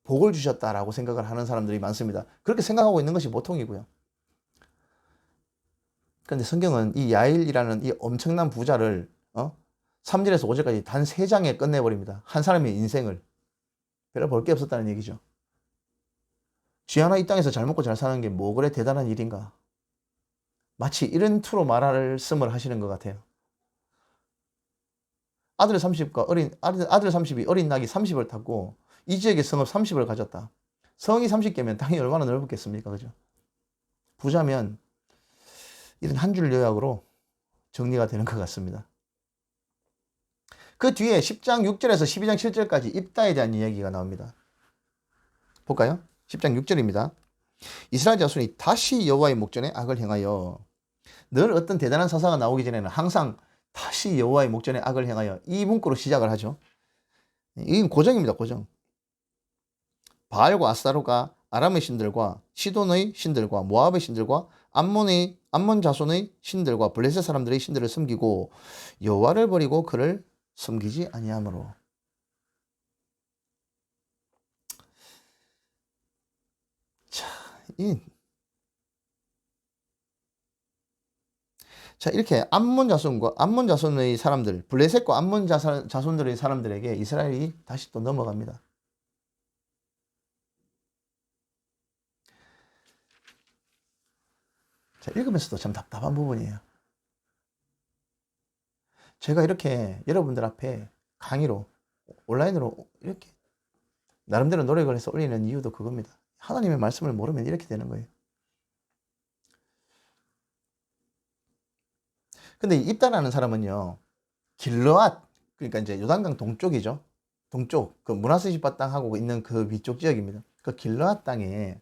Speaker 1: 복을 주셨다라고 생각을 하는 사람들이 많습니다. 그렇게 생각하고 있는 것이 보통이고요. 그런데 성경은 이 야일이라는 이 엄청난 부자를 3절에서 5절까지 단 3장에 끝내버립니다. 한 사람의 인생을. 별로 볼 게 없었다는 얘기죠. 쥐 하나 이 땅에서 잘 먹고 잘 사는 게 뭐 그래 대단한 일인가. 마치 이런 투로 말씀을 하시는 것 같아요. 아들 30이 어린 낙이 30을 탔고 이 지역의 성읍 30을 가졌다. 성이 30개면 땅이 얼마나 넓었겠습니까? 그죠? 부자면 이런 한 줄 요약으로 정리가 되는 것 같습니다. 그 뒤에 10장 6절에서 12장 7절까지 입다에 대한 이야기가 나옵니다. 볼까요? 10장 6절입니다. 이스라엘 자손이 다시 여호와의 목전에 악을 행하여, 늘 어떤 대단한 사사가 나오기 전에는 항상 다시 여호와의 목전에 악을 행하여, 이 문구로 시작을 하죠. 이건 고정입니다. 고정. 바알과 아스타롯과 아람의 신들과 시돈의 신들과 모압의 신들과 암몬 자손의 신들과 블레셋 사람들의 신들을 섬기고 여호와를 버리고 그를 섬기지 아니하므로. 자, 이렇게 암몬 자손의 사람들, 블레셋과 자손들의 사람들에게 이스라엘이 다시 또 넘어갑니다. 자, 읽으면서도 참 답답한 부분이에요. 제가 이렇게 여러분들 앞에 강의로, 온라인으로 이렇게 나름대로 노력을 해서 올리는 이유도 그겁니다. 하나님의 말씀을 모르면 이렇게 되는 거예요. 근데 입다라는 사람은요, 길르앗, 그러니까 이제 요단강 동쪽이죠. 동쪽, 그 므낫세 땅하고 있는 그 위쪽 지역입니다. 그 길르앗 땅에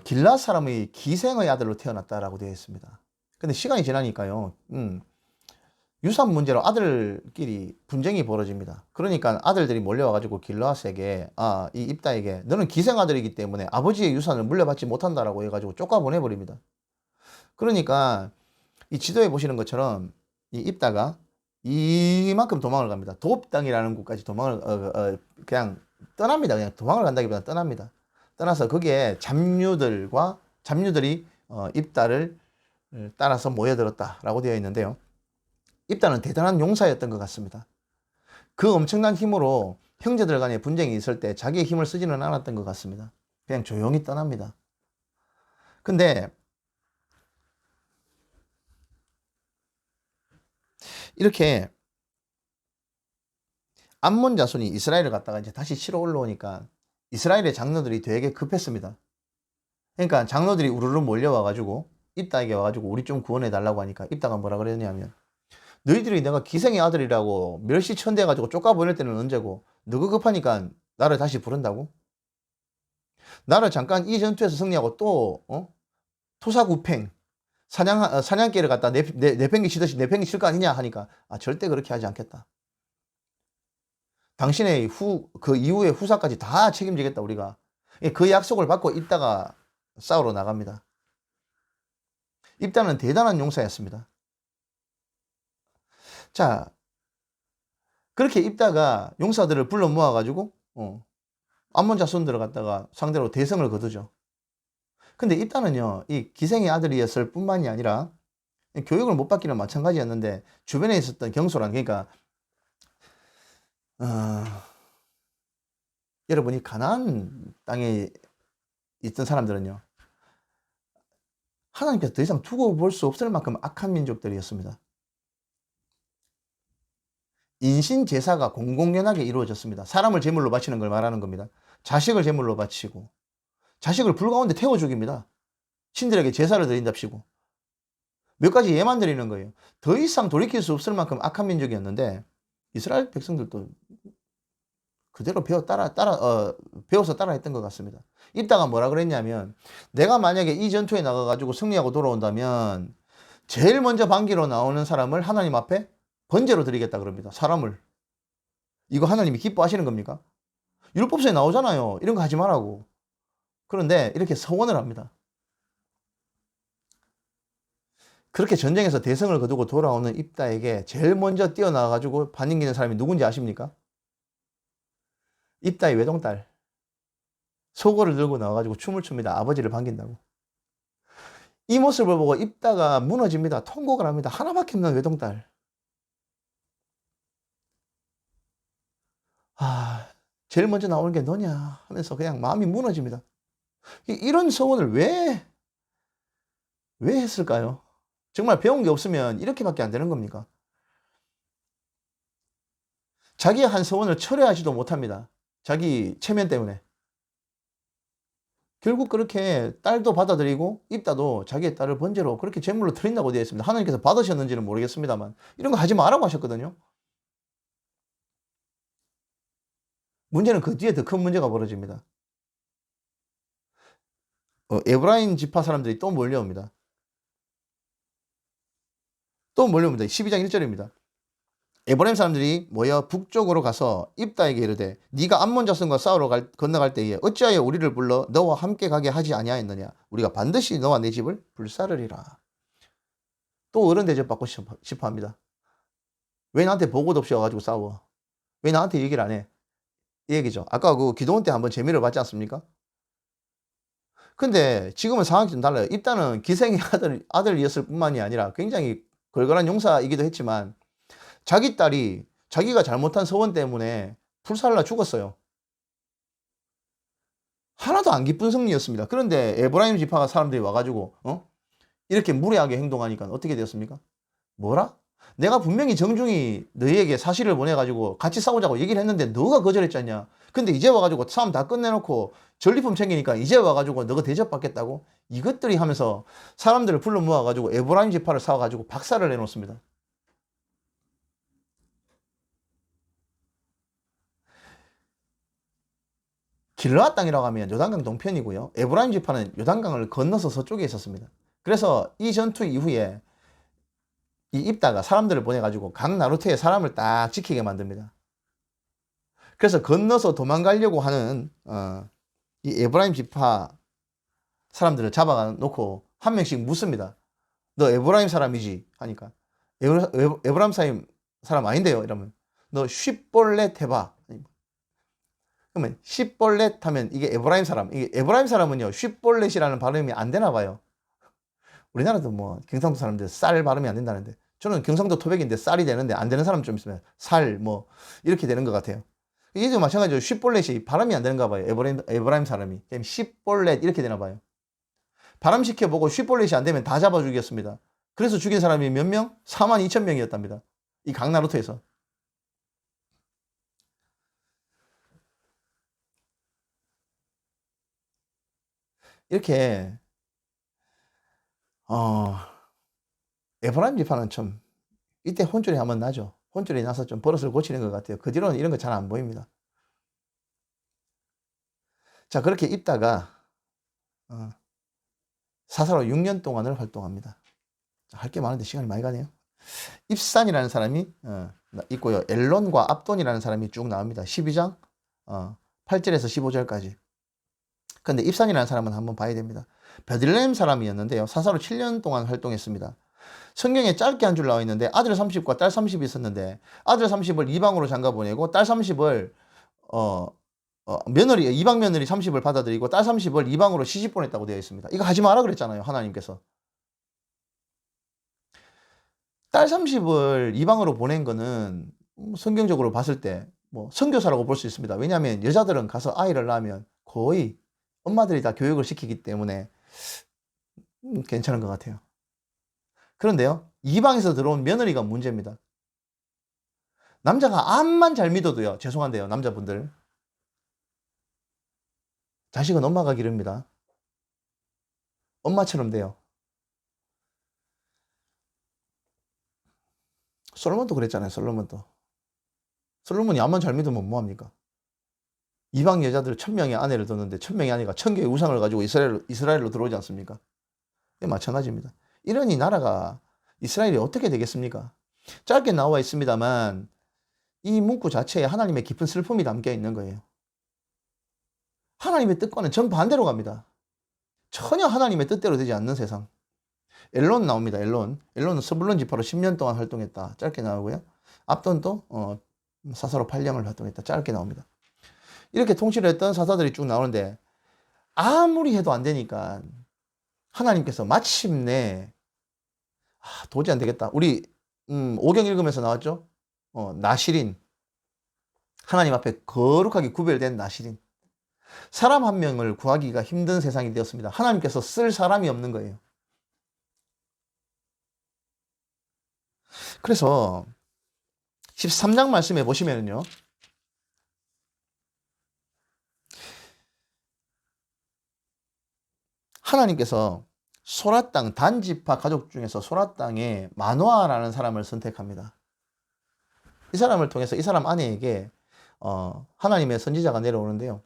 Speaker 1: 길르앗 사람의 기생의 아들로 태어났다라고 되어 있습니다. 근데 시간이 지나니까요, 유산 문제로 아들끼리 분쟁이 벌어집니다. 그러니까 아들들이 몰려와가지고 길르앗에게, 이 입다에게 너는 기생 아들이기 때문에 아버지의 유산을 물려받지 못한다라고 해가지고 쫓아보내버립니다. 그러니까 이 지도에 보시는 것처럼 이 입다가 이만큼 도망을 갑니다. 돕 땅이라는 곳까지 도망을 그냥 떠납니다. 그냥 도망을 간다기보다 떠납니다. 떠나서 거기에 잡류들이 입다를 따라서 모여들었다라고 되어 있는데요. 입다는 대단한 용사였던 것 같습니다. 그 엄청난 힘으로 형제들 간의 분쟁이 있을 때 자기의 힘을 쓰지는 않았던 것 같습니다. 그냥 조용히 떠납니다. 근데 이렇게 암몬 자손이 이스라엘을 갔다가 이제 다시 치러 올라오니까 이스라엘의 장로들이 되게 급했습니다. 그러니까 장로들이 우르르 몰려와가지고 입다에게 와가지고 우리 좀 구원해 달라고 하니까 입다가 뭐라 그랬냐면, 너희들이 내가 기생의 아들이라고 멸시천대해가지고 쫓아보낼 때는 언제고, 너가 급하니까 나를 다시 부른다고? 나를 잠깐 이 전투에서 승리하고 또 토사구팽 사냥개를 갖다 내팽개 치듯이 내팽개 칠 거 아니냐 하니까, 절대 그렇게 하지 않겠다. 당신의 그 이후의 후사까지 다 책임지겠다 우리가. 그 약속을 받고 입다가 싸우러 나갑니다. 입다는 대단한 용사였습니다. 자, 그렇게 입다가 용사들을 불러 모아가지고 암몬 자손들을 갖다가 상대로 대성을 거두죠. 근데 입다는요, 이 기생의 아들이었을 뿐만이 아니라 교육을 못 받기는 마찬가지였는데 주변에 있었던 경솔한, 그러니까 여러분이 가나안 땅에 있던 사람들은요, 하나님께서 더 이상 두고 볼 수 없을 만큼 악한 민족들이었습니다. 인신 제사가 공공연하게 이루어졌습니다. 사람을 제물로 바치는 걸 말하는 겁니다. 자식을 제물로 바치고 자식을 불 가운데 태워 죽입니다. 신들에게 제사를 드린답시고 몇 가지 예만 드리는 거예요. 더 이상 돌이킬 수 없을 만큼 악한 민족이었는데 이스라엘 백성들도 그대로 배워서 따라했던 것 같습니다. 이따가 뭐라 그랬냐면, 내가 만약에 이 전투에 나가가지고 승리하고 돌아온다면 제일 먼저 반기로 나오는 사람을 하나님 앞에 번제로 드리겠다 그럽니다. 사람을. 이거 하나님이 기뻐하시는 겁니까? 율법서에 나오잖아요. 이런 거 하지 말라고. 그런데 이렇게 서원을 합니다. 그렇게 전쟁에서 대성을 거두고 돌아오는 입다에게 제일 먼저 뛰어나가지고 반응기는 사람이 누군지 아십니까? 입다의 외동딸. 소고를 들고 나와가지고 춤을 춥니다. 아버지를 반긴다고. 이 모습을 보고 입다가 무너집니다. 통곡을 합니다. 하나밖에 없는 외동딸. 제일 먼저 나오는 게 너냐 하면서 그냥 마음이 무너집니다. 이런 서원을 왜 했을까요? 정말 배운 게 없으면 이렇게밖에 안 되는 겁니까? 자기의 한 서원을 철회하지도 못합니다. 자기 체면 때문에. 결국 그렇게 딸도 받아들이고 입다도 자기의 딸을 번제로 그렇게 제물로 드린다고 되어 있습니다. 하나님께서 받으셨는지는 모르겠습니다만 이런 거 하지 말라고 하셨거든요. 문제는 그 뒤에 더 큰 문제가 벌어집니다. 에브라임 지파 사람들이 또 몰려옵니다. 또 몰려옵니다. 12장 1절입니다. 에브라임 사람들이 모여 북쪽으로 가서 입다에게 이르되 네가 암몬 자손과 싸우러 건너갈 때에 어찌하여 우리를 불러 너와 함께 가게 하지 아니하였느냐. 우리가 반드시 너와 내 집을 불사르리라. 또 어른 대접받고 싶어 합니다. 왜 나한테 보고도 없이 와가지고 싸워? 왜 나한테 얘기를 안 해? 이 얘기죠. 아까 그 기도원 때 한번 재미를 봤지 않습니까? 근데 지금은 상황이 좀 달라요. 입다는 기생의 아들이었을 뿐만이 아니라 굉장히 걸걸한 용사이기도 했지만 자기 딸이 자기가 잘못한 서원 때문에 불살라 죽었어요. 하나도 안 기쁜 승리였습니다. 그런데 에브라임 지파가 사람들이 와가지고 이렇게 무례하게 행동하니까 어떻게 되었습니까? 뭐라? 내가 분명히 정중히 너희에게 사실을 보내가지고 같이 싸우자고 얘기를 했는데 너가 거절했잖냐. 근데 이제 와가지고 싸움 다 끝내놓고 전리품 챙기니까 이제 와가지고 너가 대접받겠다고? 이것들이 하면서 사람들을 불러 모아가지고 에브라임 지파를 싸워가지고 박살을 내놓습니다. 길르앗 땅이라고 하면 요단강 동편이고요. 에브라임 지파는 요단강을 건너서 서쪽에 있었습니다. 그래서 이 전투 이후에 이 입다가 사람들을 보내가지고 각 나루터에 사람을 딱 지키게 만듭니다. 그래서 건너서 도망가려고 하는 이 에브라임 지파 사람들을 잡아 놓고 한 명씩 묻습니다. 너 에브라임 사람이지? 하니까 에브라임 사람 아닌데요? 이러면 너 쉿볼렛 해봐. 그러면 쉿볼렛 하면 이게 에브라임 사람. 이게 에브라임 사람은요 쉿볼렛이라는 발음이 안 되나 봐요. 우리나라도 뭐 경상도 사람들 쌀 발음이 안 된다는데 저는 경상도 토백인데 쌀이 되는데 안 되는 사람 좀 있으면 살 뭐 이렇게 되는 것 같아요. 이게 마찬가지로 쉿볼렛이 발음이 안 되는가 봐요. 에브라임 사람이. 그럼 쉿볼렛 이렇게 되나 봐요. 발음시켜보고 쉿볼렛이 안 되면 다 잡아 죽였습니다. 그래서 죽인 사람이 몇 명? 42,000명이었답니다. 이 강나루터에서. 이렇게 에브라임 지파는 좀 이때 혼쭐이 한번 나죠. 혼쭐이 나서 좀 버릇을 고치는 것 같아요. 그 뒤로는 이런 거 잘 안 보입니다. 자, 그렇게 있다가 사사로 6년 동안을 활동합니다. 할 게 많은데 시간이 많이 가네요. 입산이라는 사람이 있고요. 엘론과 압돈이라는 사람이 쭉 나옵니다. 12장 8절에서 15절까지. 근데 입산이라는 사람은 한번 봐야 됩니다. 베들레헴 사람이었는데요. 사사로 7년 동안 활동했습니다. 성경에 짧게 한 줄 나와 있는데 아들 30과 딸 30이 있었는데 아들 30을 이방으로 장가 보내고 딸 30을 이방 며느리 30을 받아들이고 딸 30을 이방으로 시집 보냈다고 되어 있습니다. 이거 하지 마라 그랬잖아요. 하나님께서. 딸 30을 이방으로 보낸 거는 성경적으로 봤을 때 뭐 선교사라고 볼 수 있습니다. 왜냐하면 여자들은 가서 아이를 낳으면 거의 엄마들이 다 교육을 시키기 때문에 괜찮은 것 같아요. 그런데요, 이방에서 들어온 며느리가 문제입니다. 남자가 암만 잘 믿어도요, 죄송한데요, 남자분들. 자식은 엄마가 기릅니다. 엄마처럼 돼요. 솔로몬도 그랬잖아요, 솔로몬도. 솔로몬이 암만 잘 믿으면 뭐합니까? 이방 여자들 1000명의 아내를 뒀는데 1000명의 아내가 1000개의 우상을 가지고 이스라엘로 들어오지 않습니까? 마찬가지입니다. 이러니 나라가 이스라엘이 어떻게 되겠습니까? 짧게 나와 있습니다만 이 문구 자체에 하나님의 깊은 슬픔이 담겨 있는 거예요. 하나님의 뜻과는 정반대로 갑니다. 전혀 하나님의 뜻대로 되지 않는 세상. 엘론 나옵니다. 엘론은 스불론 지파로 10년 동안 활동했다. 짧게 나오고요. 압돈도 사사로 8년을 활동했다. 짧게 나옵니다. 이렇게 통치를 했던 사사들이 쭉 나오는데 아무리 해도 안 되니까 하나님께서 마침내 도저히 안 되겠다. 우리 5경 읽으면서 나왔죠? 나실인. 하나님 앞에 거룩하게 구별된 나실인. 사람 한 명을 구하기가 힘든 세상이 되었습니다. 하나님께서 쓸 사람이 없는 거예요. 그래서 13장 말씀해 보시면요. 하나님께서 소라 땅 단지파 가족 중에서 소라 땅에 마노아라는 사람을 선택합니다. 이 사람을 통해서 이 사람 아내에게 하나님의 선지자가 내려오는데요.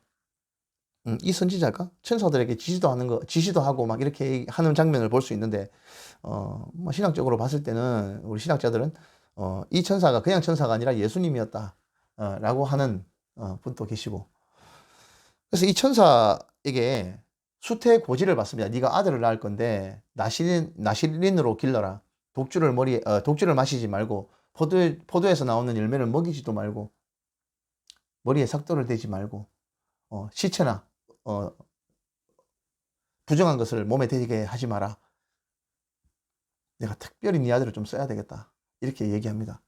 Speaker 1: 이 선지자가 천사들에게 지시도 하고 막 이렇게 하는 장면을 볼 수 있는데, 뭐 신학적으로 봤을 때는 우리 신학자들은 이 천사가 그냥 천사가 아니라 예수님이었다 라고 하는 분도 계시고, 그래서 이 천사에게 수태고지를 받습니다. 네가 아들을 낳을 건데 나실린으로 길러라. 독주를 마시지 말고 포도에서 나오는 열매를 먹이지도 말고 머리에 삭도를 대지 말고 시체나 부정한 것을 몸에 대게 하지 마라. 내가 특별히 네 아들을 좀 써야 되겠다. 이렇게 얘기합니다.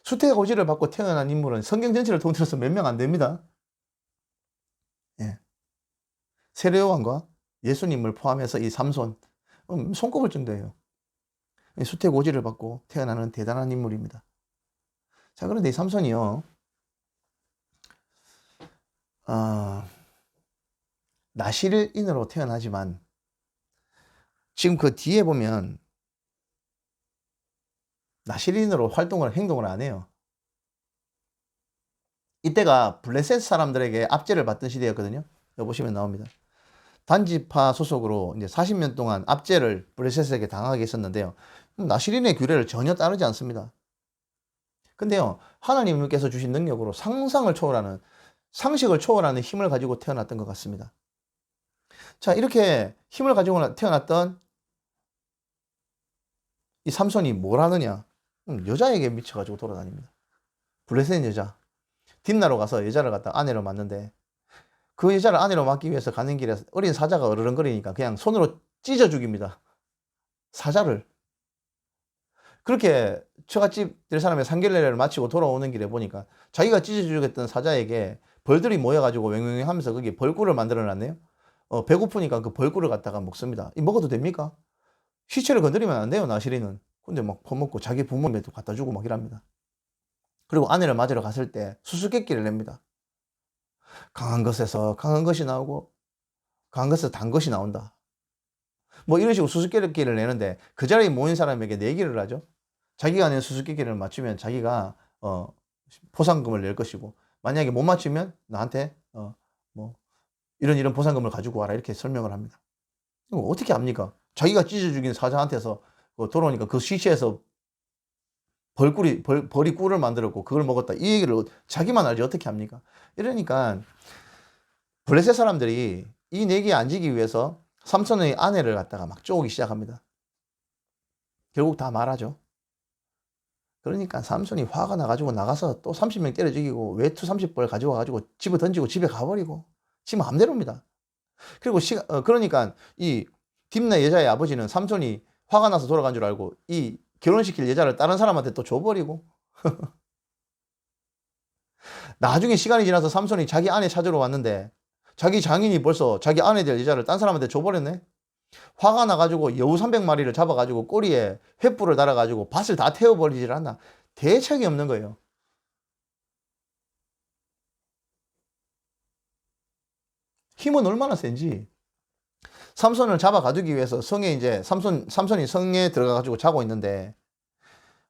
Speaker 1: 수태고지를 받고 태어난 인물은 성경 전체를 통틀어서 몇 명 안 됩니다. 예. 세례요한과 예수님을 포함해서 이 삼손, 손꼽을 정도예요. 수태고지를 받고 태어나는 대단한 인물입니다. 자, 그런데 이 삼손이요, 나실인으로 태어나지만 지금 그 뒤에 보면 나실인으로 행동을 안 해요. 이때가 블레셋 사람들에게 압제를 받던 시대였거든요. 여기 보시면 나옵니다. 단지파 소속으로 이제 40년 동안 압제를 블레셋에게 당하게 했었는데요. 나실인의 규례를 전혀 따르지 않습니다. 근데요, 하나님께서 주신 능력으로 상식을 초월하는 힘을 가지고 태어났던 것 같습니다. 자, 이렇게 힘을 가지고 태어났던 이 삼손이 뭘 하느냐? 여자에게 미쳐가지고 돌아다닙니다. 블레셋 여자. 딥나로 가서 여자를 갖다 아내로 맞는데, 그 여자를 아내로 맞기 위해서 가는 길에 어린 사자가 어르렁거리니까 그냥 손으로 찢어 죽입니다. 사자를. 그렇게 처갓집 될 사람의 상견례를 마치고 돌아오는 길에 보니까 자기가 찢어 죽였던 사자에게 벌들이 모여가지고 왱왱 하면서 거기에 벌꿀을 만들어 놨네요. 배고프니까 그 벌꿀을 갖다가 먹습니다. 이 먹어도 됩니까? 시체를 건드리면 안 돼요, 나실이는. 근데 막 퍼먹고 자기 부모님에도 갖다 주고 막 이랍니다. 그리고 아내를 맞으러 갔을 때 수수께끼를 냅니다. 강한 것에서 강한 것이 나오고 강한 것에서 단 것이 나온다. 뭐 이런 식으로 수수께끼를 내는데 그 자리에 모인 사람에게 내기를 하죠. 자기가 낸 수수께끼를 맞추면 자기가 보상금을 낼 것이고, 만약에 못 맞추면 나한테 뭐 이런 보상금을 가지고 와라, 이렇게 설명을 합니다. 어떻게 합니까? 자기가 찢어 죽인 사자한테서 돌아오니까 그 시체에서 벌이 꿀을 만들었고 그걸 먹었다, 이 얘기를 자기만 알지 어떻게 합니까? 이러니까 블레셋 사람들이 이 내기에 앉기 위해서 삼손의 아내를 갖다가 막 쪼기 시작합니다. 결국 다 말하죠. 그러니까 삼손이 화가 나가지고 나가서 또 30명 때려 죽이고 외투 30벌 가지고 와가지고 집어 던지고 집에 가버리고 지 마음대로입니다. 그리고 그러니까 이 딥나 여자의 아버지는 삼손이 화가 나서 돌아간 줄 알고 이 결혼시킬 여자를 다른 사람한테 또 줘버리고 나중에 시간이 지나서 삼손이 자기 아내 찾으러 왔는데 자기 장인이 벌써 자기 아내 될 여자를 딴 사람한테 줘버렸네. 화가 나가지고 여우 300마리를 잡아가지고 꼬리에 횃불을 달아가지고 밭을 다 태워버리질 않나. 대책이 없는 거예요. 힘은 얼마나 센지. 삼손을 잡아 가두기 위해서 성에 이제 삼손이 성에 들어가가지고 자고 있는데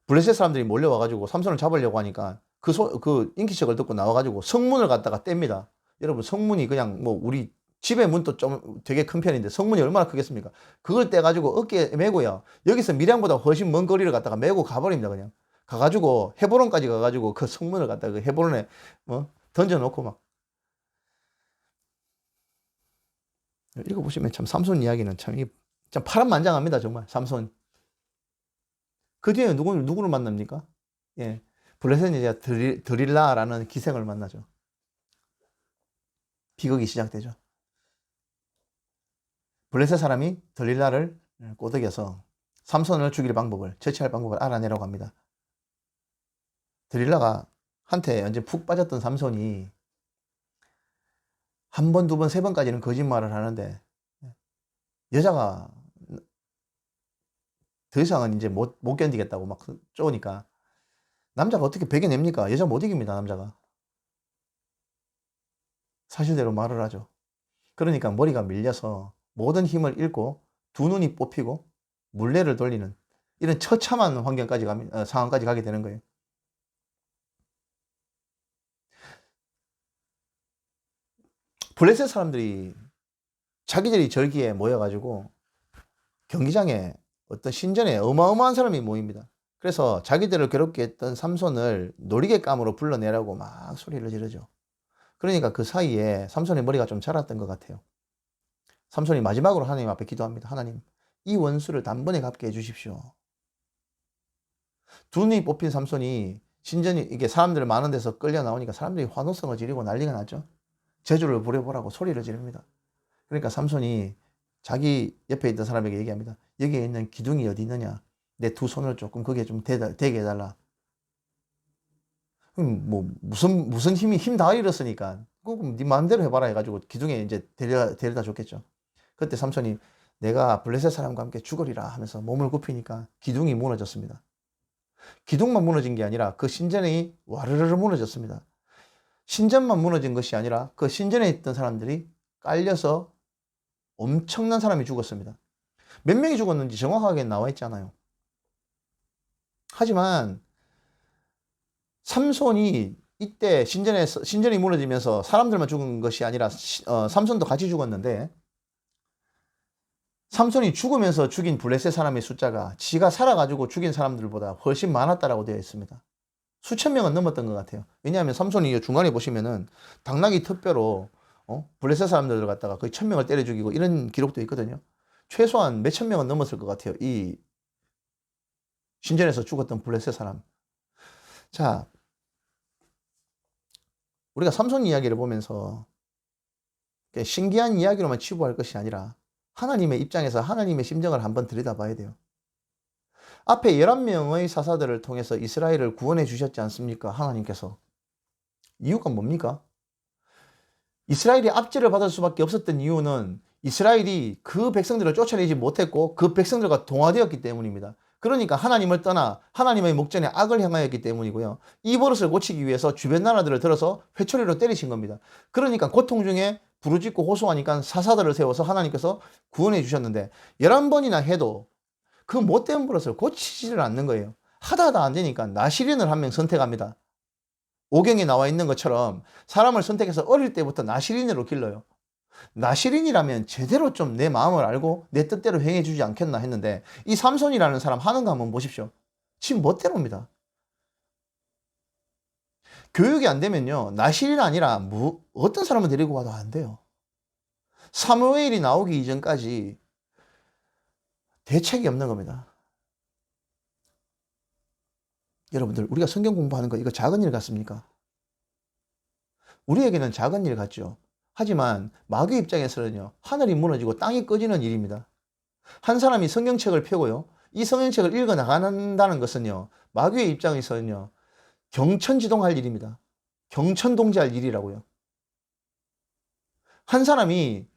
Speaker 1: 블레셋 사람들이 몰려와가지고 삼손을 잡으려고 하니까 그 인기척을 듣고 나와가지고 성문을 갖다가 뗍니다. 여러분, 성문이 그냥 뭐 우리 집의 문도 좀 되게 큰 편인데 성문이 얼마나 크겠습니까? 그걸 떼가지고 어깨에 메고요. 여기서 밀양보다 훨씬 먼 거리를 갖다가 메고 가버립니다. 그냥 가가지고 헤브론까지 가가지고 그 성문을 갖다가 그 헤브론에 던져놓고 막. 읽어보시면 참 삼손 이야기는 참 파란만장합니다. 정말 삼손. 그 뒤에 누구를 만납니까? 예, 블레셋 여자 드릴라라는 기생을 만나죠. 비극이 시작되죠. 블레셋 사람이 드릴라를 꼬드겨서 삼손을 죽일 방법을, 처치할 방법을 알아내라고 합니다. 드릴라가 한테 완전 푹 빠졌던 삼손이 한 번, 두 번, 세 번까지는 거짓말을 하는데 여자가 더 이상은 이제 못 견디겠다고 막 쪼으니까 남자가 어떻게 배겨냅니까? 여자 못 이깁니다, 남자가. 사실대로 말을 하죠. 그러니까 머리가 밀려서 모든 힘을 잃고 두 눈이 뽑히고 물레를 돌리는 이런 처참한 상황까지 가게 되는 거예요. 블레셋 사람들이 자기들이 절기에 모여가지고 경기장에 어떤 신전에 어마어마한 사람이 모입니다. 그래서 자기들을 괴롭게 했던 삼손을 놀이개감으로 불러내라고 막 소리를 지르죠. 그러니까 그 사이에 삼손의 머리가 좀 자랐던 것 같아요. 삼손이 마지막으로 하나님 앞에 기도합니다. 하나님, 이 원수를 단번에 갚게 해주십시오. 두 눈이 뽑힌 삼손이 신전이 이게 사람들 많은 데서 끌려 나오니까 사람들이 환호성을 지르고 난리가 났죠. 제주를 부려보라고 소리를 지릅니다. 그러니까 삼손이 자기 옆에 있던 사람에게 얘기합니다. 여기에 있는 기둥이 어디 있느냐? 내 두 손을 조금 거기에 좀 대게 해달라. 뭐 무슨 힘 다 잃었으니까 그럼 네 마음대로 해봐라 해가지고 기둥에 이제 데려다 줬겠죠. 그때 삼손이 내가 블레셋 사람과 함께 죽으리라 하면서 몸을 굽히니까 기둥이 무너졌습니다. 기둥만 무너진 게 아니라 그 신전이 와르르 무너졌습니다. 신전만 무너진 것이 아니라 그 신전에 있던 사람들이 깔려서 엄청난 사람이 죽었습니다. 몇 명이 죽었는지 정확하게 나와 있지 않아요. 하지만 삼손이 이때 신전이 무너지면서 사람들만 죽은 것이 아니라 삼손도 같이 죽었는데 삼손이 죽으면서 죽인 블레셋 사람의 숫자가 지가 살아가지고 죽인 사람들보다 훨씬 많았다라고 되어 있습니다. 수천 명은 넘었던 것 같아요. 왜냐하면 삼손이 중간에 보시면은 당나귀 턱뼈로 블레셋 사람들을 갖다가 거의 1000명을 때려 죽이고 이런 기록도 있거든요. 최소한 몇천 명은 넘었을 것 같아요. 이 신전에서 죽었던 블레셋 사람. 자, 우리가 삼손 이야기를 보면서 신기한 이야기로만 치부할 것이 아니라 하나님의 입장에서 하나님의 심정을 한번 들여다봐야 돼요. 앞에 11명의 사사들을 통해서 이스라엘을 구원해 주셨지 않습니까? 하나님께서. 이유가 뭡니까? 이스라엘이 압제를 받을 수밖에 없었던 이유는 이스라엘이 그 백성들을 쫓아내지 못했고 그 백성들과 동화되었기 때문입니다. 그러니까 하나님을 떠나 하나님의 목전에 악을 행하였기 때문이고요. 이 버릇을 고치기 위해서 주변 나라들을 들어서 회초리로 때리신 겁니다. 그러니까 고통 중에 부르짖고 호소하니까 사사들을 세워서 하나님께서 구원해 주셨는데 11번이나 해도 그 못된 버릇을 고치지를 않는 거예요. 하다 안 되니까 나시린을 한 명 선택합니다. 오경에 나와 있는 것처럼 사람을 선택해서 어릴 때부터 나시린으로 길러요. 나시린이라면 제대로 좀 내 마음을 알고 내 뜻대로 행해주지 않겠나 했는데 이 삼손이라는 사람 하는 거 한번 보십시오. 지금 멋대로입니다. 교육이 안 되면요 나시린 아니라 어떤 사람을 데리고 가도 안 돼요. 사무엘이 나오기 이전까지 대책이 없는 겁니다. 여러분들 우리가 성경 공부하는 거 이거 작은 일 같습니까? 우리에게는 작은 일 같죠. 하지만 마귀 입장에서는요 하늘이 무너지고 땅이 꺼지는 일입니다. 한 사람이 성경책을 펴고요 이 성경책을 읽어 나간다는 것은요 마귀의 입장에서는요 경천지동할 일입니다. 경천동지할 일이라고요. 한 사람이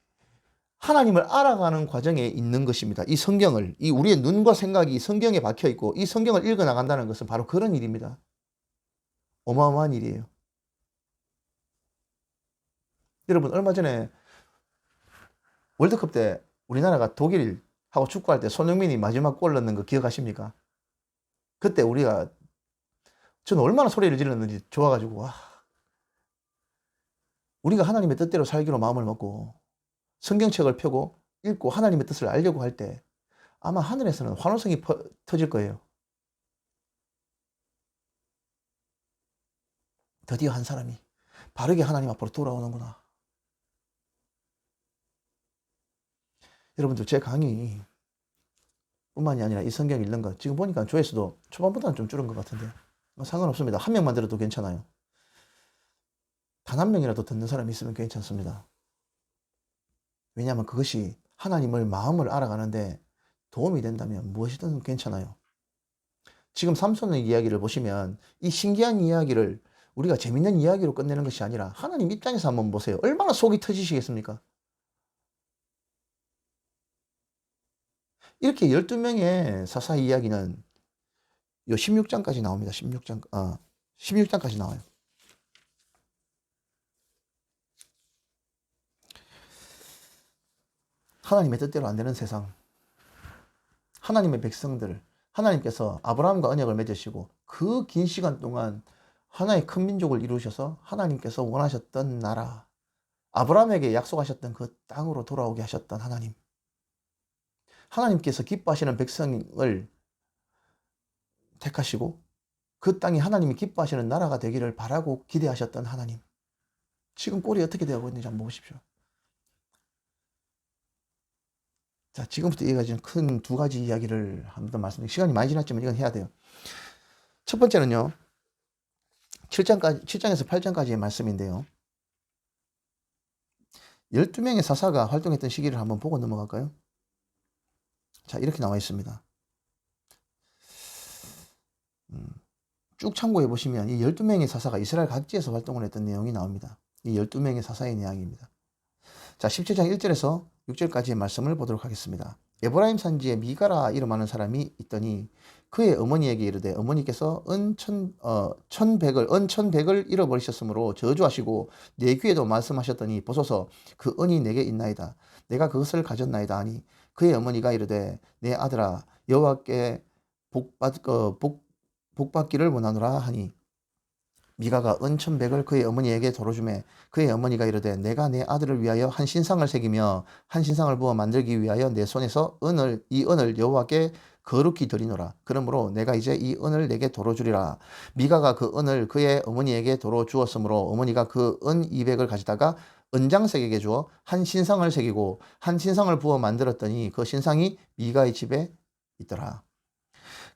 Speaker 1: 하나님을 알아가는 과정에 있는 것입니다. 이 성경을, 이 우리의 눈과 생각이 성경에 박혀 있고 이 성경을 읽어 나간다는 것은 바로 그런 일입니다. 어마어마한 일이에요. 여러분 얼마 전에 월드컵 때 우리나라가 독일하고 축구할 때 손흥민이 마지막 골 넣는 거 기억하십니까? 그때 저는 얼마나 소리를 질렀는지 좋아가지고 와, 우리가 하나님의 뜻대로 살기로 마음을 먹고 성경책을 펴고 읽고 하나님의 뜻을 알려고 할 때 아마 하늘에서는 환호성이 터질 거예요. 드디어 한 사람이 바르게 하나님 앞으로 돌아오는구나. 여러분들 제 강의 뿐만이 아니라 이 성경 읽는 거 지금 보니까 조회수도 초반보다는 좀 줄은 것 같은데 상관없습니다. 한 명만 들어도 괜찮아요. 단 한 명이라도 듣는 사람이 있으면 괜찮습니다. 왜냐하면 그것이 하나님을 마음을 알아가는데 도움이 된다면 무엇이든 괜찮아요. 지금 삼손의 이야기를 보시면 이 신기한 이야기를 우리가 재밌는 이야기로 끝내는 것이 아니라 하나님 입장에서 한번 보세요. 얼마나 속이 터지시겠습니까? 이렇게 12명의 사사 이야기는 요 16장까지 나옵니다. 16장까지 나와요. 하나님의 뜻대로 안 되는 세상. 하나님의 백성들, 하나님께서 아브라함과 언약을 맺으시고 그 긴 시간 동안 하나의 큰 민족을 이루셔서 하나님께서 원하셨던 나라, 아브라함에게 약속하셨던 그 땅으로 돌아오게 하셨던 하나님. 하나님께서 기뻐하시는 백성을 택하시고 그 땅이 하나님이 기뻐하시는 나라가 되기를 바라고 기대하셨던 하나님. 지금 꼴이 어떻게 되고 있는지 한번 보십시오. 자, 지금부터 이어가지는 큰 두 가지 이야기를 한번 말씀드릴게요. 시간이 많이 지났지만 이건 해야 돼요. 첫 번째는요. 7장에서 8장까지의 말씀인데요. 12명의 사사가 활동했던 시기를 한번 보고 넘어갈까요? 자, 이렇게 나와 있습니다. 쭉 참고해 보시면 이 12명의 사사가 이스라엘 각지에서 활동을 했던 내용이 나옵니다. 이 12명의 사사의 이야기입니다. 자, 17장 1절에서 6절까지의 말씀을 보도록 하겠습니다. 에브라임 산지에 미가라 이름하는 사람이 있더니 그의 어머니에게 이르되 어머니께서 은 1100을 잃어버리셨으므로 저주하시고 내 귀에도 말씀하셨더니 보소서 그 은이 내게 있나이다. 내가 그것을 가졌나이다 하니 그의 어머니가 이르되 내 아들아 여호와께 복받기를 원하노라 하니 미가가 은 1100을 그의 어머니에게 도로 주매 그의 어머니가 이르되 내가 내 아들을 위하여 한 신상을 새기며 한 신상을 부어 만들기 위하여 내 손에서 이 은을 여호와께 거룩히 드리노라. 그러므로 내가 이제 이 은을 내게 도로 주리라. 미가가 그 은을 그의 어머니에게 도로 주었으므로 어머니가 그 은 200을 가져다가 은장색에게 주어 한 신상을 새기고 한 신상을 부어 만들었더니 그 신상이 미가의 집에 있더라.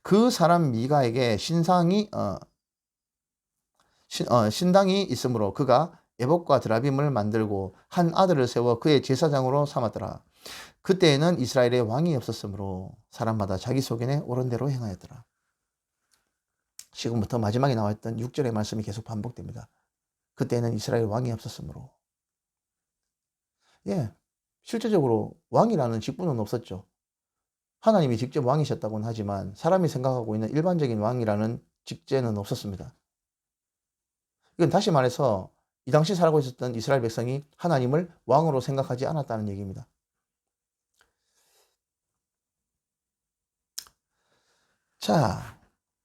Speaker 1: 그 사람 미가에게 신당이 있으므로 그가 에봇과 드라빔을 만들고 한 아들을 세워 그의 제사장으로 삼았더라. 그때에는 이스라엘에 왕이 없었으므로 사람마다 자기 소견에 옳은 대로 행하였더라. 지금부터 마지막에 나와있던 6절의 말씀이 계속 반복됩니다. 그때는 이스라엘 왕이 없었으므로. 예, 실제적으로 왕이라는 직분은 없었죠. 하나님이 직접 왕이셨다고는 하지만 사람이 생각하고 있는 일반적인 왕이라는 직제는 없었습니다. 이건 다시 말해서 이 당시 살고 있었던 이스라엘 백성이 하나님을 왕으로 생각하지 않았다는 얘기입니다. 자,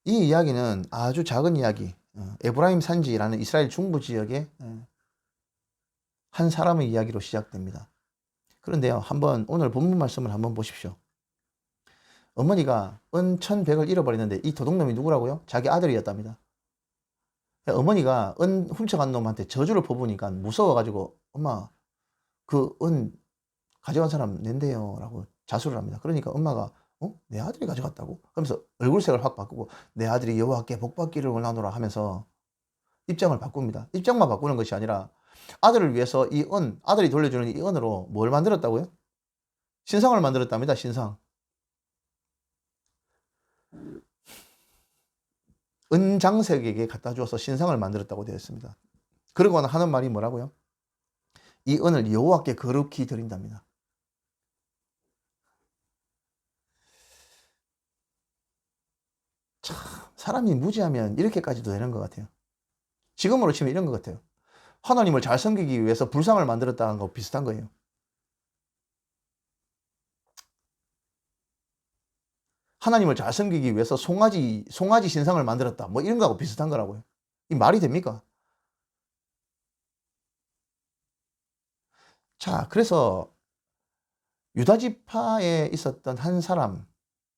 Speaker 1: 이 이야기는 아주 작은 이야기, 에브라임 산지라는 이스라엘 중부 지역의 한 사람의 이야기로 시작됩니다. 그런데요, 한번 오늘 본문 말씀을 한번 보십시오. 어머니가 은 1100을 잃어버리는데 이 도둑놈이 누구라고요? 자기 아들이었답니다. 어머니가 은 훔쳐간 놈한테 저주를 퍼부으니까 무서워가지고 엄마 그 은 가져간 사람 낸대요 라고 자수를 합니다. 그러니까 엄마가 내 아들이 가져갔다고? 그러면서 얼굴색을 확 바꾸고 내 아들이 여호와께 복받기를 원하노라 하면서 입장을 바꿉니다. 입장만 바꾸는 것이 아니라 아들을 위해서 아들이 돌려주는 이 은으로 뭘 만들었다고요? 신상을 만들었답니다. 신상. 은장색에게 갖다 주어서 신상을 만들었다고 되어 있습니다. 그러고는 하는 말이 뭐라고요? 이 은을 여호와께 거룩히 드린답니다. 참 사람이 무지하면 이렇게까지도 되는 것 같아요. 지금으로 치면 이런 것 같아요. 하나님을 잘 섬기기 위해서 불상을 만들었다는 거 비슷한 거예요. 하나님을 잘 섬기기 위해서 송아지 신상을 만들었다. 뭐 이런 거하고 비슷한 거라고요. 이 말이 됩니까? 자, 그래서 유다 지파에 있었던 한 사람,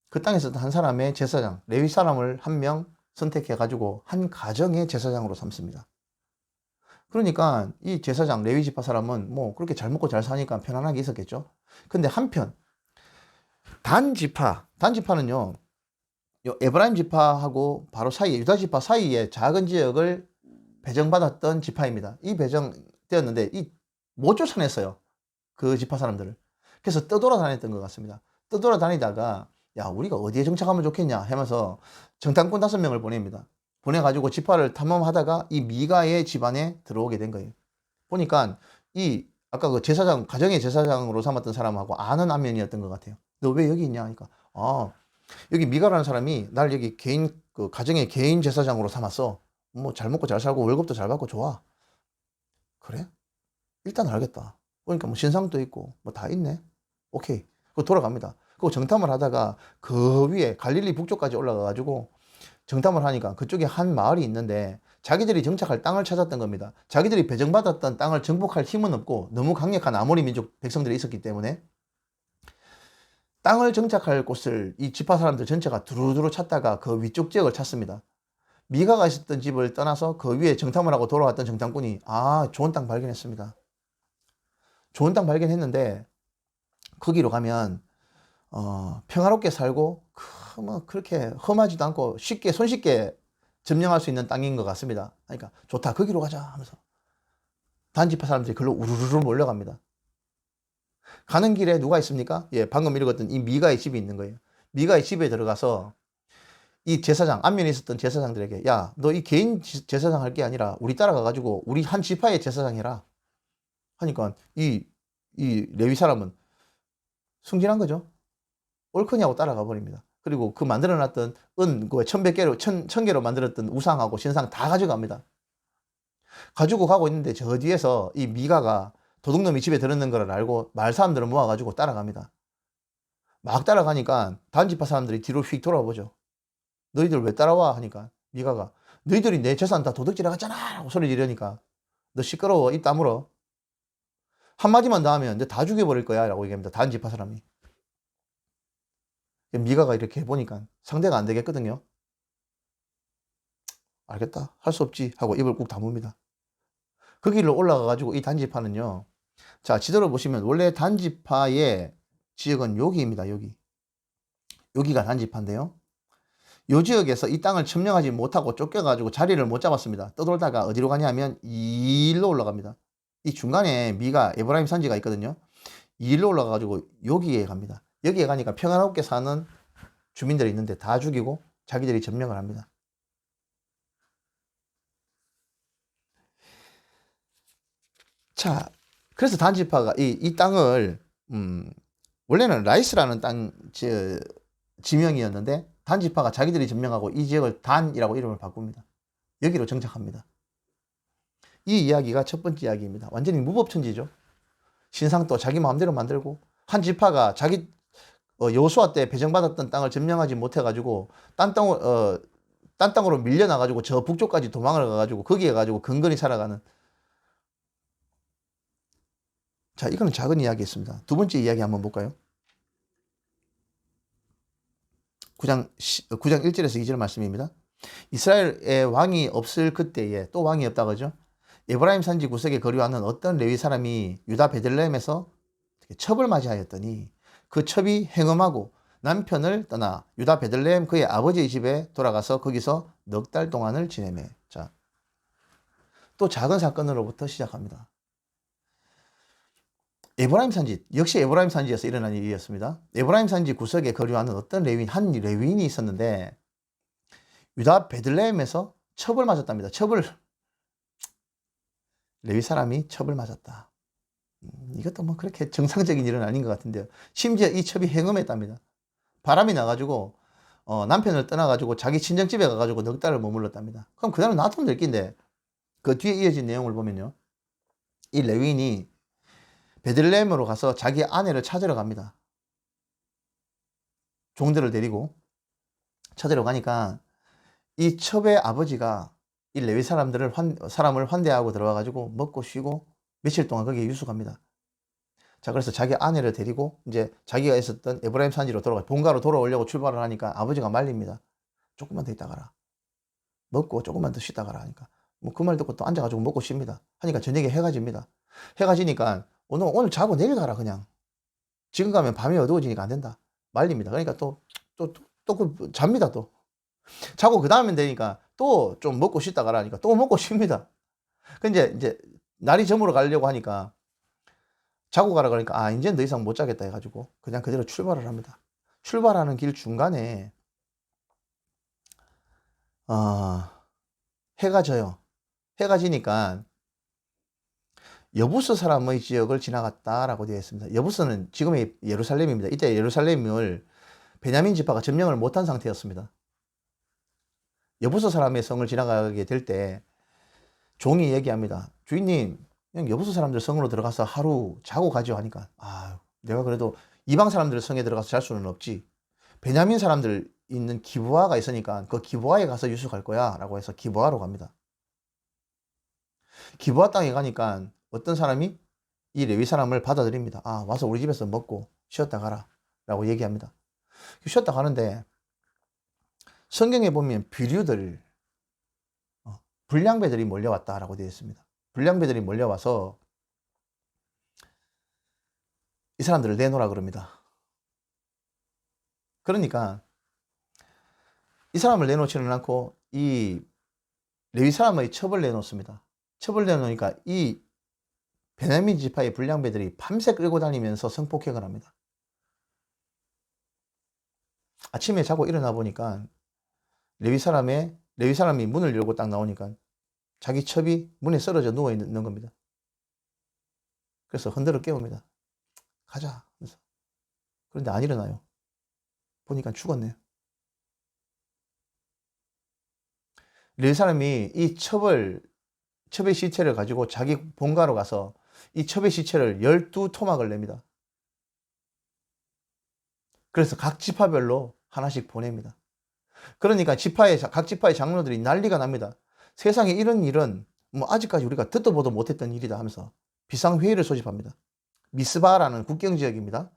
Speaker 1: 그 땅에 있었던 한 사람의 제사장, 레위 사람을 한 명 선택해 가지고 한 가정의 제사장으로 삼습니다. 그러니까 이 제사장, 레위 지파 사람은 뭐 그렇게 잘 먹고 잘 사니까 편안하게 있었겠죠. 근데 한편 단지파는요, 에브라임 지파하고 바로 사이에, 유다 지파 사이에 작은 지역을 배정받았던 지파입니다. 이 배정되었는데 못 쫓아냈어요. 그 지파 사람들을. 그래서 떠돌아다녔던 것 같습니다. 떠돌아다니다가 야, 우리가 어디에 정착하면 좋겠냐 하면서 정탐꾼 5명을 보냅니다. 보내가지고 지파를 탐험하다가 이 미가의 집안에 들어오게 된 거예요. 보니까 아까 그 가정의 제사장으로 삼았던 사람하고 아는 안면이었던 것 같아요. 너 왜 여기 있냐 하니까 여기 미가라는 사람이 날 여기 가정의 개인 제사장으로 삼았어. 뭐 잘 먹고 잘 살고 월급도 잘 받고 좋아. 그래? 일단 알겠다. 그러니까 뭐 신상도 있고 뭐 다 있네. 오케이. 그거 돌아갑니다. 그리고 정탐을 하다가 그 위에 갈릴리 북쪽까지 올라가가지고 정탐을 하니까 그쪽에 한 마을이 있는데 자기들이 정착할 땅을 찾았던 겁니다. 자기들이 배정받았던 땅을 정복할 힘은 없고 너무 강력한 아모리 민족 백성들이 있었기 때문에 땅을 정착할 곳을 이 지파 사람들 전체가 두루두루 찾다가 그 위쪽 지역을 찾습니다. 미가가 있었던 집을 떠나서 그 위에 정탐을 하고 돌아왔던 정탐꾼이 좋은 땅 발견했습니다. 좋은 땅 발견했는데 거기로 가면 평화롭게 살고 뭐 그렇게 험하지도 않고 쉽게 손쉽게 점령할 수 있는 땅인 것 같습니다. 그러니까 좋다, 거기로 가자 하면서 단지파 사람들이 글로 우르르 몰려갑니다. 가는 길에 누가 있습니까? 예, 방금 읽었던 이 미가의 집이 있는 거예요. 미가의 집에 들어가서 이 제사장, 안면에 있었던 제사장들에게, 야, 너 이 개인 제사장 할 게 아니라 우리 따라가가지고 우리 한 지파의 제사장 해라 하니까 이 레위 사람은 승진한 거죠. 옳거냐고 따라가 버립니다. 그리고 그 만들어놨던 은, 그 1000개로 만들었던 우상하고 신상 다 가져갑니다. 가지고 가고 있는데 저 뒤에서 이 미가가 도둑놈이 집에 들었는 걸 알고 마을 사람들을 모아가지고 따라갑니다. 막 따라가니까 단지파 사람들이 뒤로 휙 돌아보죠. 너희들 왜 따라와? 하니까 미가가 너희들이 내 재산 다 도둑질해 갔잖아 라고 소리 지르니까 너 시끄러워, 입 다물어, 한마디만 더 하면 너 다 죽여버릴 거야 라고 얘기합니다. 단지파 사람이. 미가가 이렇게 해보니까 상대가 안 되겠거든요. 알겠다, 할 수 없지 하고 입을 꾹 다뭅니다. 그 길로 올라가가지고 이 단지파는요, 자, 지도를 보시면 원래 단지파의 지역은 여기입니다. 여기가 단지파인데요, 이 지역에서 이 땅을 점령하지 못하고 쫓겨가지고 자리를 못 잡았습니다. 떠돌다가 어디로 가냐면 이 일로 올라갑니다. 이 중간에 미가 에브라임 산지가 있거든요. 이 일로 올라가가지고 여기에 갑니다. 여기에 가니까 평화롭게 사는 주민들이 있는데 다 죽이고 자기들이 점령을 합니다. 자, 그래서 단지파가 이 땅을 원래는 라이스라는 땅 지명이었는데 단지파가 자기들이 점령하고 이 지역을 단이라고 이름을 바꿉니다. 여기로 정착합니다. 이 이야기가 첫 번째 이야기입니다. 완전히 무법천지죠. 신상도 자기 마음대로 만들고, 한 지파가 자기 여호수아 때 배정받았던 땅을 점령하지 못해가지고 딴 땅으로 밀려나가지고 저 북쪽까지 도망을 가가지고 거기에 가지고 근근히 살아가는. 자, 이거는 작은 이야기였습니다. 두 번째 이야기 한번 볼까요? 9장 1절에서 2절 말씀입니다. 이스라엘에 왕이 없을 그때에, 또 왕이 없다 그러죠. 에브라임 산지 구석에 거류하는 어떤 레위 사람이 유다 베들레헴에서 첩을 맞이하였더니 그 첩이 행음하고 남편을 떠나 유다 베들레헴 그의 아버지의 집에 돌아가서 거기서 넉 달 동안을 지내매. 자, 또 작은 사건으로부터 시작합니다. 에브라임 산지, 역시 에브라임 산지에서 일어난 일이었습니다. 에브라임 산지 구석에 거류하는 어떤 한 레위인이 있었는데 유다 베들레헴에서 첩을 맞았답니다. 레위 사람이 첩을 맞았다. 이것도 뭐 그렇게 정상적인 일은 아닌 것 같은데요. 심지어 이 첩이 행음했답니다. 바람이 나가지고 남편을 떠나가지고 자기 친정집에 가가지고 넉 달을 머물렀답니다. 그럼 그날은 놔두면 될 낀데, 그 뒤에 이어진 내용을 보면요, 이 레위인이 베들레헴으로 가서 자기 아내를 찾으러 갑니다. 종들을 데리고 찾으러 가니까 이 첩의 아버지가 이 레위 사람을 환대하고 들어와가지고 먹고 쉬고 며칠 동안 거기에 유숙합니다. 자, 그래서 자기 아내를 데리고 이제 자기가 있었던 에브라임 산지로 본가로 돌아오려고 출발을 하니까 아버지가 말립니다. 조금만 더 있다 가라. 먹고 조금만 더 쉬다 가라 하니까 뭐 그 말 듣고 또 앉아가지고 먹고 쉽니다. 하니까 저녁에 해가 집니다. 해가 지니까 오늘 자고 내일 가라 그냥. 지금 가면 밤이 어두워지니까 안 된다. 말립니다. 그러니까 또 잡니다. 또 자고 그 다음엔 되니까 또 좀 먹고 쉬다 가라 하니까 또 먹고 쉽니다. 근데 이제 날이 저물어 가려고 하니까 자고 가라 그러니까 이제는 더 이상 못 자겠다 해가지고 그냥 그대로 출발을 합니다. 출발하는 길 중간에 해가 져요. 해가 지니까 여부스 사람의 지역을 지나갔다라고 되어 있습니다. 여부스는 지금의 예루살렘입니다. 이때 예루살렘을 베냐민 지파가 점령을 못한 상태였습니다. 여부스 사람의 성을 지나가게 될 때 종이 얘기합니다. 주인님, 그냥 여부스 사람들 성으로 들어가서 하루 자고 가죠 하니까 내가 그래도 이방 사람들 성에 들어가서 잘 수는 없지. 베냐민 사람들 있는 기브아가 있으니까 그 기브아에 가서 유숙할 거야 라고 해서 기브아로 갑니다. 기브아 땅에 가니까 어떤 사람이 이 레위 사람을 받아들입니다. 와서 우리 집에서 먹고 쉬었다 가라. 라고 얘기합니다. 쉬었다 가는데 성경에 보면 비류들, 불량배들이 몰려왔다라고 되어 있습니다. 불량배들이 몰려와서 이 사람들을 내놓으라 그럽니다. 그러니까 이 사람을 내놓지는 않고 이 레위 사람의 첩을 내놓습니다. 첩을 내놓으니까 이 베냐민 지파의 불량배들이 밤새 끌고 다니면서 성폭행을 합니다. 아침에 자고 일어나 보니까 레위 사람이 문을 열고 딱 나오니까 자기 첩이 문에 쓰러져 누워 있는 겁니다. 그래서 흔들어 깨웁니다. 가자. 그런데 안 일어나요. 보니까 죽었네요. 레위 사람이 이 첩의 시체를 가지고 자기 본가로 가서 이 첩의 시체를 12토막을 냅니다. 그래서 각 지파별로 하나씩 보냅니다. 그러니까 각 지파의 장로들이 난리가 납니다. 세상에 이런 일은 뭐 아직까지 우리가 듣도 보도 못했던 일이다 하면서 비상회의를 소집합니다. 미스바라는 국경지역입니다.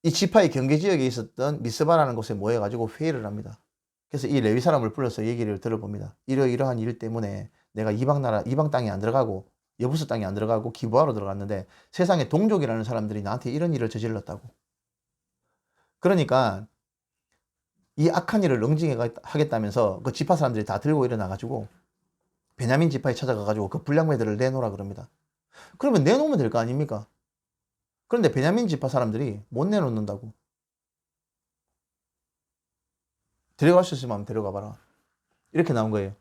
Speaker 1: 이 지파의 경계지역에 있었던 미스바라는 곳에 모여가지고 회의를 합니다. 그래서 이 레위 사람을 불러서 얘기를 들어봅니다. 이러이러한 일 때문에 내가 이방 땅에 안 들어가고 여부스 땅에 안 들어가고 기브아로 들어갔는데 세상에 동족이라는 사람들이 나한테 이런 일을 저질렀다고. 그러니까 이 악한 일을 응징하겠다면서 그 지파 사람들이 다 들고 일어나가지고 베냐민 지파에 찾아가가지고 그 불량배들을 내놓으라 그럽니다. 그러면 내놓으면 될 거 아닙니까? 그런데 베냐민 지파 사람들이 못 내놓는다고. 데려갈 수 있으면 데려가 봐라. 이렇게 나온 거예요.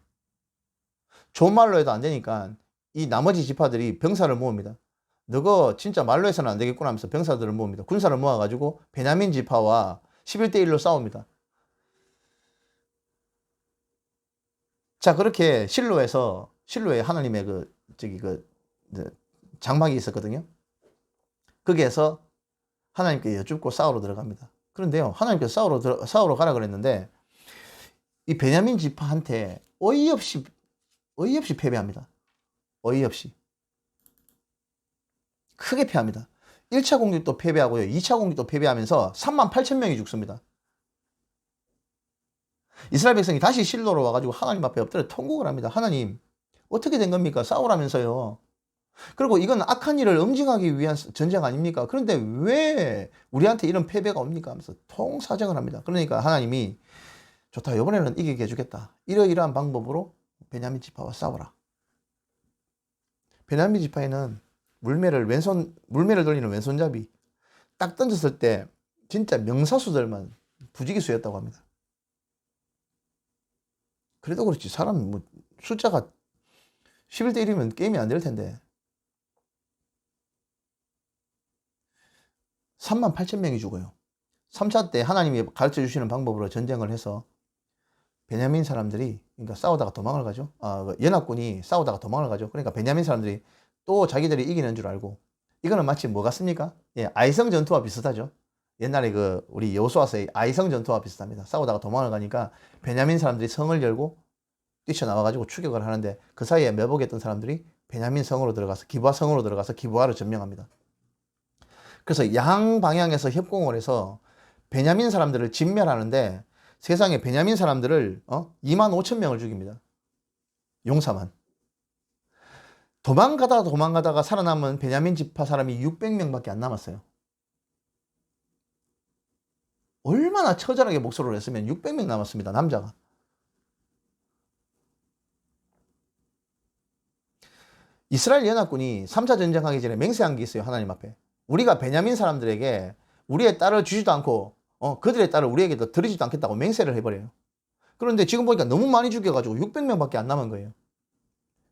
Speaker 1: 좋은 말로 해도 안 되니까 이 나머지 지파들이 병사를 모읍니다. 너거 진짜 말로 해서는 안 되겠구나 하면서 병사들을 모읍니다. 군사를 모아가지고 베냐민 지파와 11대 1로 싸웁니다. 자, 그렇게 실로에 하나님의 장막이 있었거든요. 거기에서 하나님께 여쭙고 싸우러 들어갑니다. 그런데요, 하나님께서 싸우러 가라 그랬는데 이 베냐민 지파한테 어이없이 패배합니다. 어이없이. 크게 패합니다. 1차 공격도 패배하고요. 2차 공격도 패배하면서 38,000명이 죽습니다. 이스라엘 백성이 다시 실로로 와가지고 하나님 앞에 엎드려 통곡을 합니다. 하나님, 어떻게 된 겁니까? 싸우라면서요. 그리고 이건 악한 일을 응징하기 위한 전쟁 아닙니까? 그런데 왜 우리한테 이런 패배가 옵니까? 하면서 통사정을 합니다. 그러니까 하나님이 좋다. 이번에는 이기게 해주겠다. 이러이러한 방법으로 베냐민 지파와 싸워라. 베냐민 지파에는 물매를 돌리는 왼손잡이 딱 던졌을 때 진짜 명사수들만 부지기수였다고 합니다. 그래도 그렇지 사람 숫자가 11대 1이면 게임이 안 될 텐데 38,000명이 죽어요. 3차 때 하나님이 가르쳐 주시는 방법으로 전쟁을 해서 베냐민 사람들이 그러니까 싸우다가 도망을 가죠. 연합군이 싸우다가 도망을 가죠. 그러니까 베냐민 사람들이 또 자기들이 이기는 줄 알고 이거는 마치 뭐 같습니까? 예, 아이성 전투와 비슷하죠. 옛날에 우리 여호수아서의 아이성 전투와 비슷합니다. 싸우다가 도망을 가니까 베냐민 사람들이 성을 열고 뛰쳐나와가지고 추격을 하는데 그 사이에 매복했던 사람들이 베냐민 성으로 들어가서 기브아 성으로 들어가서 기브아를 점령합니다. 그래서 양 방향에서 협공을 해서 베냐민 사람들을 진멸하는데 세상에 베냐민 사람들을 25,000명을 죽입니다. 용사만. 도망가다가 살아남은 베냐민 지파 사람이 600명밖에 안 남았어요. 얼마나 처절하게 목소리를 했으면 600명 남았습니다. 남자가. 이스라엘 연합군이 3차 전쟁하기 전에 맹세한 게 있어요. 하나님 앞에. 우리가 베냐민 사람들에게 우리의 딸을 주지도 않고 그들의 딸을 우리에게 더 드리지도 않겠다고 맹세를 해버려요. 그런데 지금 보니까 너무 많이 죽여가지고 600명밖에 안 남은 거예요.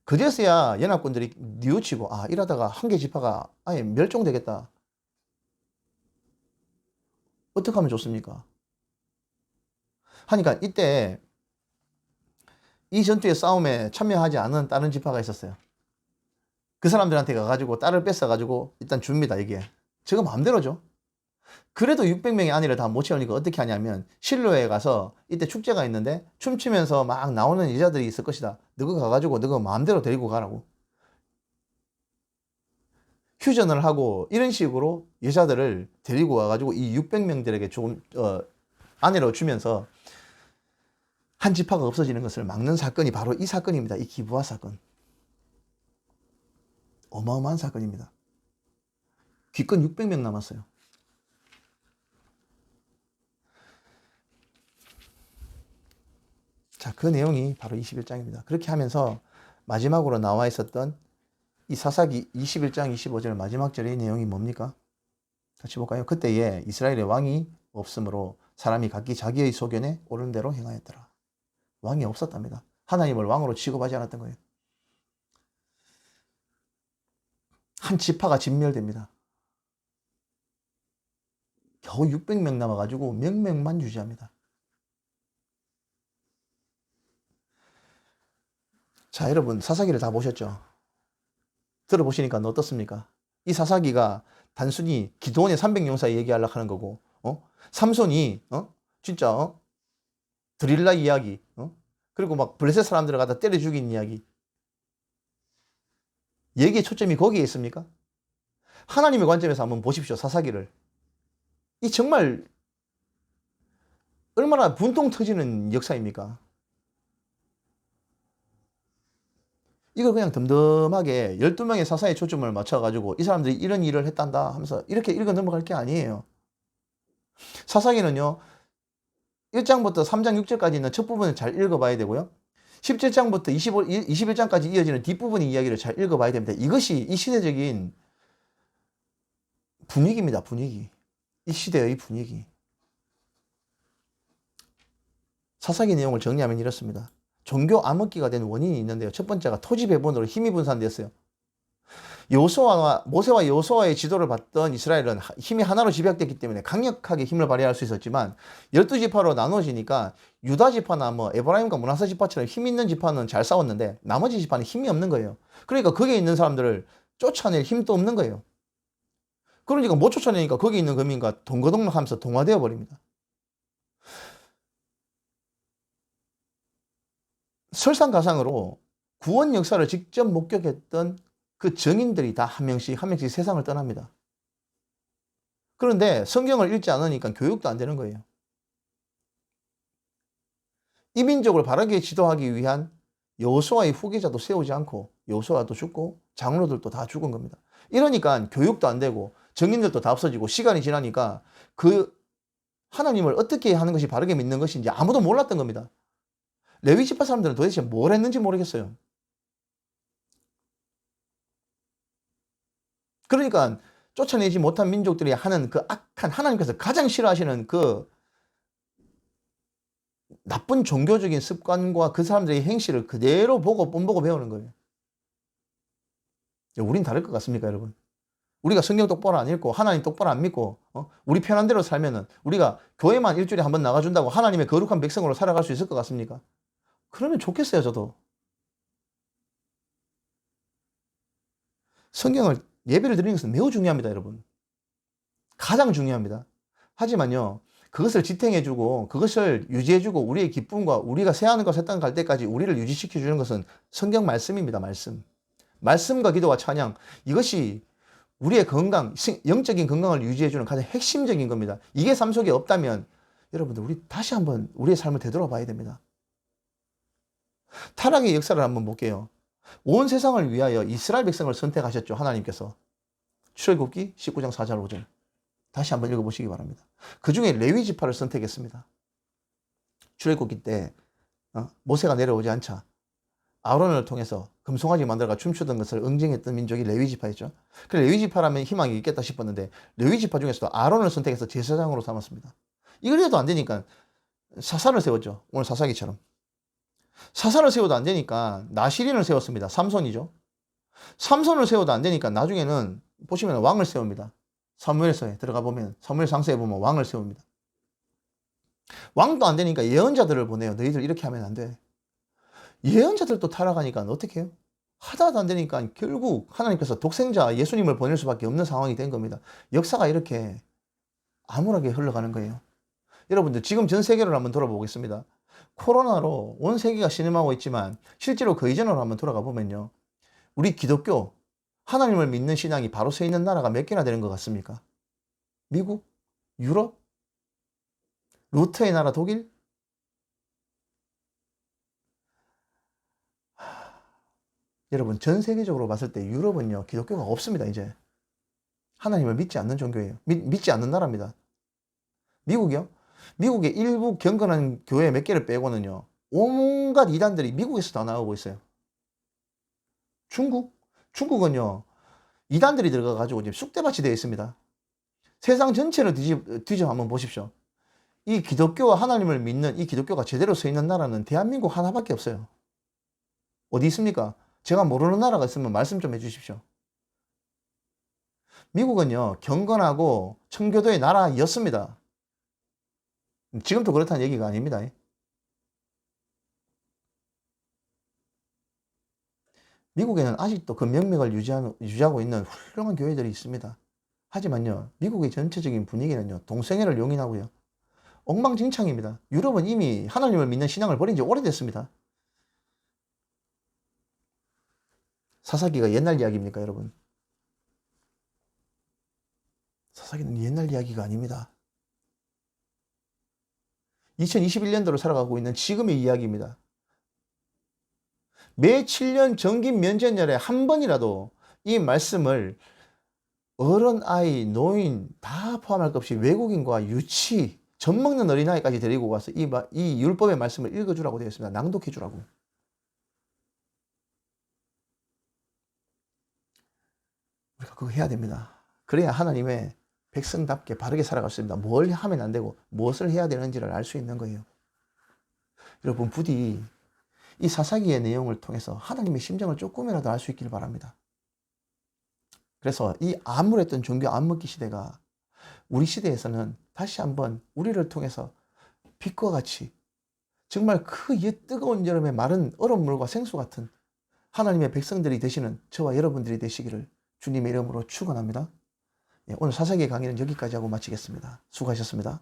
Speaker 1: 그제서야 연합군들이 뉘우치고 이러다가 한 개 지파가 아예 멸종되겠다. 어떻게 하면 좋습니까? 하니까 이때 이 전투의 싸움에 참여하지 않은 다른 지파가 있었어요. 그 사람들한테 가가지고 딸을 뺏어가지고 일단 줍니다. 이게 지금 마음대로죠. 그래도 600명의 아내를 다 못 채우니까 어떻게 하냐면 실로에 가서 이때 축제가 있는데 춤추면서 막 나오는 여자들이 있을 것이다. 너가 가가지고 너가 마음대로 데리고 가라고. 휴전을 하고 이런 식으로 여자들을 데리고 와가지고 이 600명들에게 조금 아내로 주면서 한 지파가 없어지는 것을 막는 사건이 바로 이 사건입니다. 이 기브아 사건. 어마어마한 사건입니다. 귀권 600명 남았어요. 자, 그 내용이 바로 21장입니다. 그렇게 하면서 마지막으로 나와 있었던 이 사사기 21장 25절 마지막 절의 내용이 뭡니까? 같이 볼까요? 그때에 이스라엘의 왕이 없으므로 사람이 각기 자기의 소견에 옳은 대로 행하였더라. 왕이 없었답니다. 하나님을 왕으로 취급하지 않았던 거예요. 한 지파가 진멸됩니다. 겨우 600명 남아가지고 명맥만 유지합니다. 자, 여러분 사사기를 다 보셨죠? 들어보시니까 어떻습니까? 이 사사기가 단순히 기드온의 300용사 얘기하려고 하는 거고, 삼손이 진짜 드릴라 이야기, 그리고 막 블레셋 사람들을 갖다 때려 죽인 이야기. 얘기의 초점이 거기에 있습니까? 하나님의 관점에서 한번 보십시오. 사사기를. 이 정말 얼마나 분통 터지는 역사입니까? 이걸 그냥 덤덤하게 12명의 사사에 초점을 맞춰가지고 이 사람들이 이런 일을 했단다 하면서 이렇게 읽어 넘어갈 게 아니에요. 사사기는요, 1장부터 3장 6절까지 있는 첫 부분을 잘 읽어봐야 되고요. 17장부터 21장까지 이어지는 뒷부분 이야기를 잘 읽어봐야 됩니다. 이것이 이 시대적인 분위기입니다. 분위기. 이 시대의 분위기. 사사기 내용을 정리하면 이렇습니다. 종교 암흑기가 된 원인이 있는데요. 첫 번째가 토지 배분으로 힘이 분산됐어요. 모세와 여호수아의 지도를 받던 이스라엘은 힘이 하나로 집약됐기 때문에 강력하게 힘을 발휘할 수 있었지만 12지파로 나눠지니까 유다 지파나 에브라임과 므낫세 지파처럼 힘 있는 지파는 잘 싸웠는데 나머지 지파는 힘이 없는 거예요. 그러니까 거기에 있는 사람들을 쫓아낼 힘도 없는 거예요. 그러니까 못 쫓아내니까 거기 있는 거민과 동거동락하면서 동화되어 버립니다. 설상가상으로 구원 역사를 직접 목격했던 그 증인들이 다 한 명씩 세상을 떠납니다. 그런데 성경을 읽지 않으니까 교육도 안 되는 거예요. 이 민족을 바르게 지도하기 위한 여호수아의 후계자도 세우지 않고 여호수아도 죽고 장로들도 다 죽은 겁니다. 이러니까 교육도 안 되고 증인들도 다 없어지고 시간이 지나니까 그 하나님을 어떻게 하는 것이 바르게 믿는 것인지 아무도 몰랐던 겁니다. 레위 지파 사람들은 도대체 뭘 했는지 모르겠어요. 그러니까 쫓아내지 못한 민족들이 하는 그 악한 하나님께서 가장 싫어하시는 그 나쁜 종교적인 습관과 그 사람들의 행실을 그대로 보고 뽐보고 배우는 거예요. 우린 다를 것 같습니까, 여러분? 우리가 성경 똑바로 안 읽고 하나님 똑바로 안 믿고 우리 편한 대로 살면은 우리가 교회만 일주일에 한 번 나가준다고 하나님의 거룩한 백성으로 살아갈 수 있을 것 같습니까? 그러면 좋겠어요, 저도. 성경을 예배를 드리는 것은 매우 중요합니다, 여러분. 가장 중요합니다. 하지만요, 그것을 지탱해주고 그것을 유지해주고 우리의 기쁨과 우리가 새하늘과 새 땅 갈 때까지 우리를 유지시켜주는 것은 성경 말씀입니다. 말씀과 기도와 찬양, 이것이 우리의 건강, 영적인 건강을 유지해주는 가장 핵심적인 겁니다. 이게 삶 속에 없다면 여러분들 우리 다시 한번 우리의 삶을 되돌아봐야 됩니다. 타락의 역사를 한번 볼게요. 온 세상을 위하여 이스라엘 백성을 선택하셨죠. 하나님께서. 출애굽기 19장 4절 5절 다시 한번 읽어보시기 바랍니다. 그 중에 레위 지파를 선택했습니다. 출애굽기 때 모세가 내려오지 않자 아론을 통해서 금송아지 만들어가 춤추던 것을 응징했던 민족이 레위 지파였죠. 그래서 레위 지파라면 희망이 있겠다 싶었는데 레위 지파 중에서도 아론을 선택해서 제사장으로 삼았습니다. 이걸 해도 안 되니까 사사를 세웠죠. 오늘 사사기처럼. 사사를 세워도 안 되니까 나시린을 세웠습니다. 삼손이죠. 삼손을 세워도 안 되니까 나중에는 보시면 왕을 세웁니다. 사무엘서에 들어가 보면 사무엘 상서에 보면 왕을 세웁니다. 왕도 안 되니까 예언자들을 보내요. 너희들 이렇게 하면 안 돼. 예언자들도 타락하니까 어떻게 해요? 하다도 안 되니까 결국 하나님께서 독생자 예수님을 보낼 수밖에 없는 상황이 된 겁니다. 역사가 이렇게 암울하게 흘러가는 거예요. 여러분들 지금 전 세계를 한번 돌아보겠습니다. 코로나로 온 세계가 신음하고 있지만 실제로 그 이전으로 한번 돌아가 보면요. 우리 기독교 하나님을 믿는 신앙이 바로 서 있는 나라가 몇 개나 되는 것 같습니까? 미국? 유럽? 루터의 나라 독일? 여러분, 전 세계적으로 봤을 때 유럽은요, 기독교가 없습니다, 이제. 하나님을 믿지 않는 종교예요. 믿지 않는 나라입니다. 미국이요? 미국의 일부 경건한 교회 몇 개를 빼고는요, 온갖 이단들이 미국에서 다 나오고 있어요. 중국? 중국은요, 이단들이 들어가가지고 지금 쑥대밭이 되어 있습니다. 세상 전체를 뒤져 한번 보십시오. 이 기독교와 하나님을 믿는 이 기독교가 제대로 서 있는 나라는 대한민국 하나밖에 없어요. 어디 있습니까? 제가 모르는 나라가 있으면 말씀 좀 해주십시오. 미국은요, 경건하고 청교도의 나라였습니다. 지금도 그렇다는 얘기가 아닙니다. 미국에는 아직도 그 명맥을 유지하고 있는 훌륭한 교회들이 있습니다. 하지만요, 미국의 전체적인 분위기는요, 동성애를 용인하고요, 엉망진창입니다. 유럽은 이미 하나님을 믿는 신앙을 버린 지 오래됐습니다. 사사기가 옛날 이야기입니까, 여러분? 사사기는 옛날 이야기가 아닙니다. 2021년도를 살아가고 있는 지금의 이야기입니다. 매 7년 정긴 면제년에 한 번이라도 이 말씀을 어른, 아이, 노인 다 포함할 것 없이 외국인과 유치, 젖먹는 어린아이까지 데리고 가서 이 율법의 말씀을 읽어주라고 되어 있습니다. 낭독해주라고. 우리가 그거 해야 됩니다. 그래야 하나님의 백성답게 바르게 살아갈 수 있습니다. 뭘 하면 안 되고 무엇을 해야 되는지를 알 수 있는 거예요. 여러분, 부디 이 사사기의 내용을 통해서 하나님의 심정을 조금이라도 알 수 있기를 바랍니다. 그래서 이 암울했던 종교 암먹기 시대가 우리 시대에서는 다시 한번 우리를 통해서 빛과 같이 정말 그 옛 뜨거운 여름의 마른 얼음물과 생수 같은 하나님의 백성들이 되시는 저와 여러분들이 되시기를 주님의 이름으로 축원합니다. 오늘 사사기 강의는 여기까지 하고 마치겠습니다. 수고하셨습니다.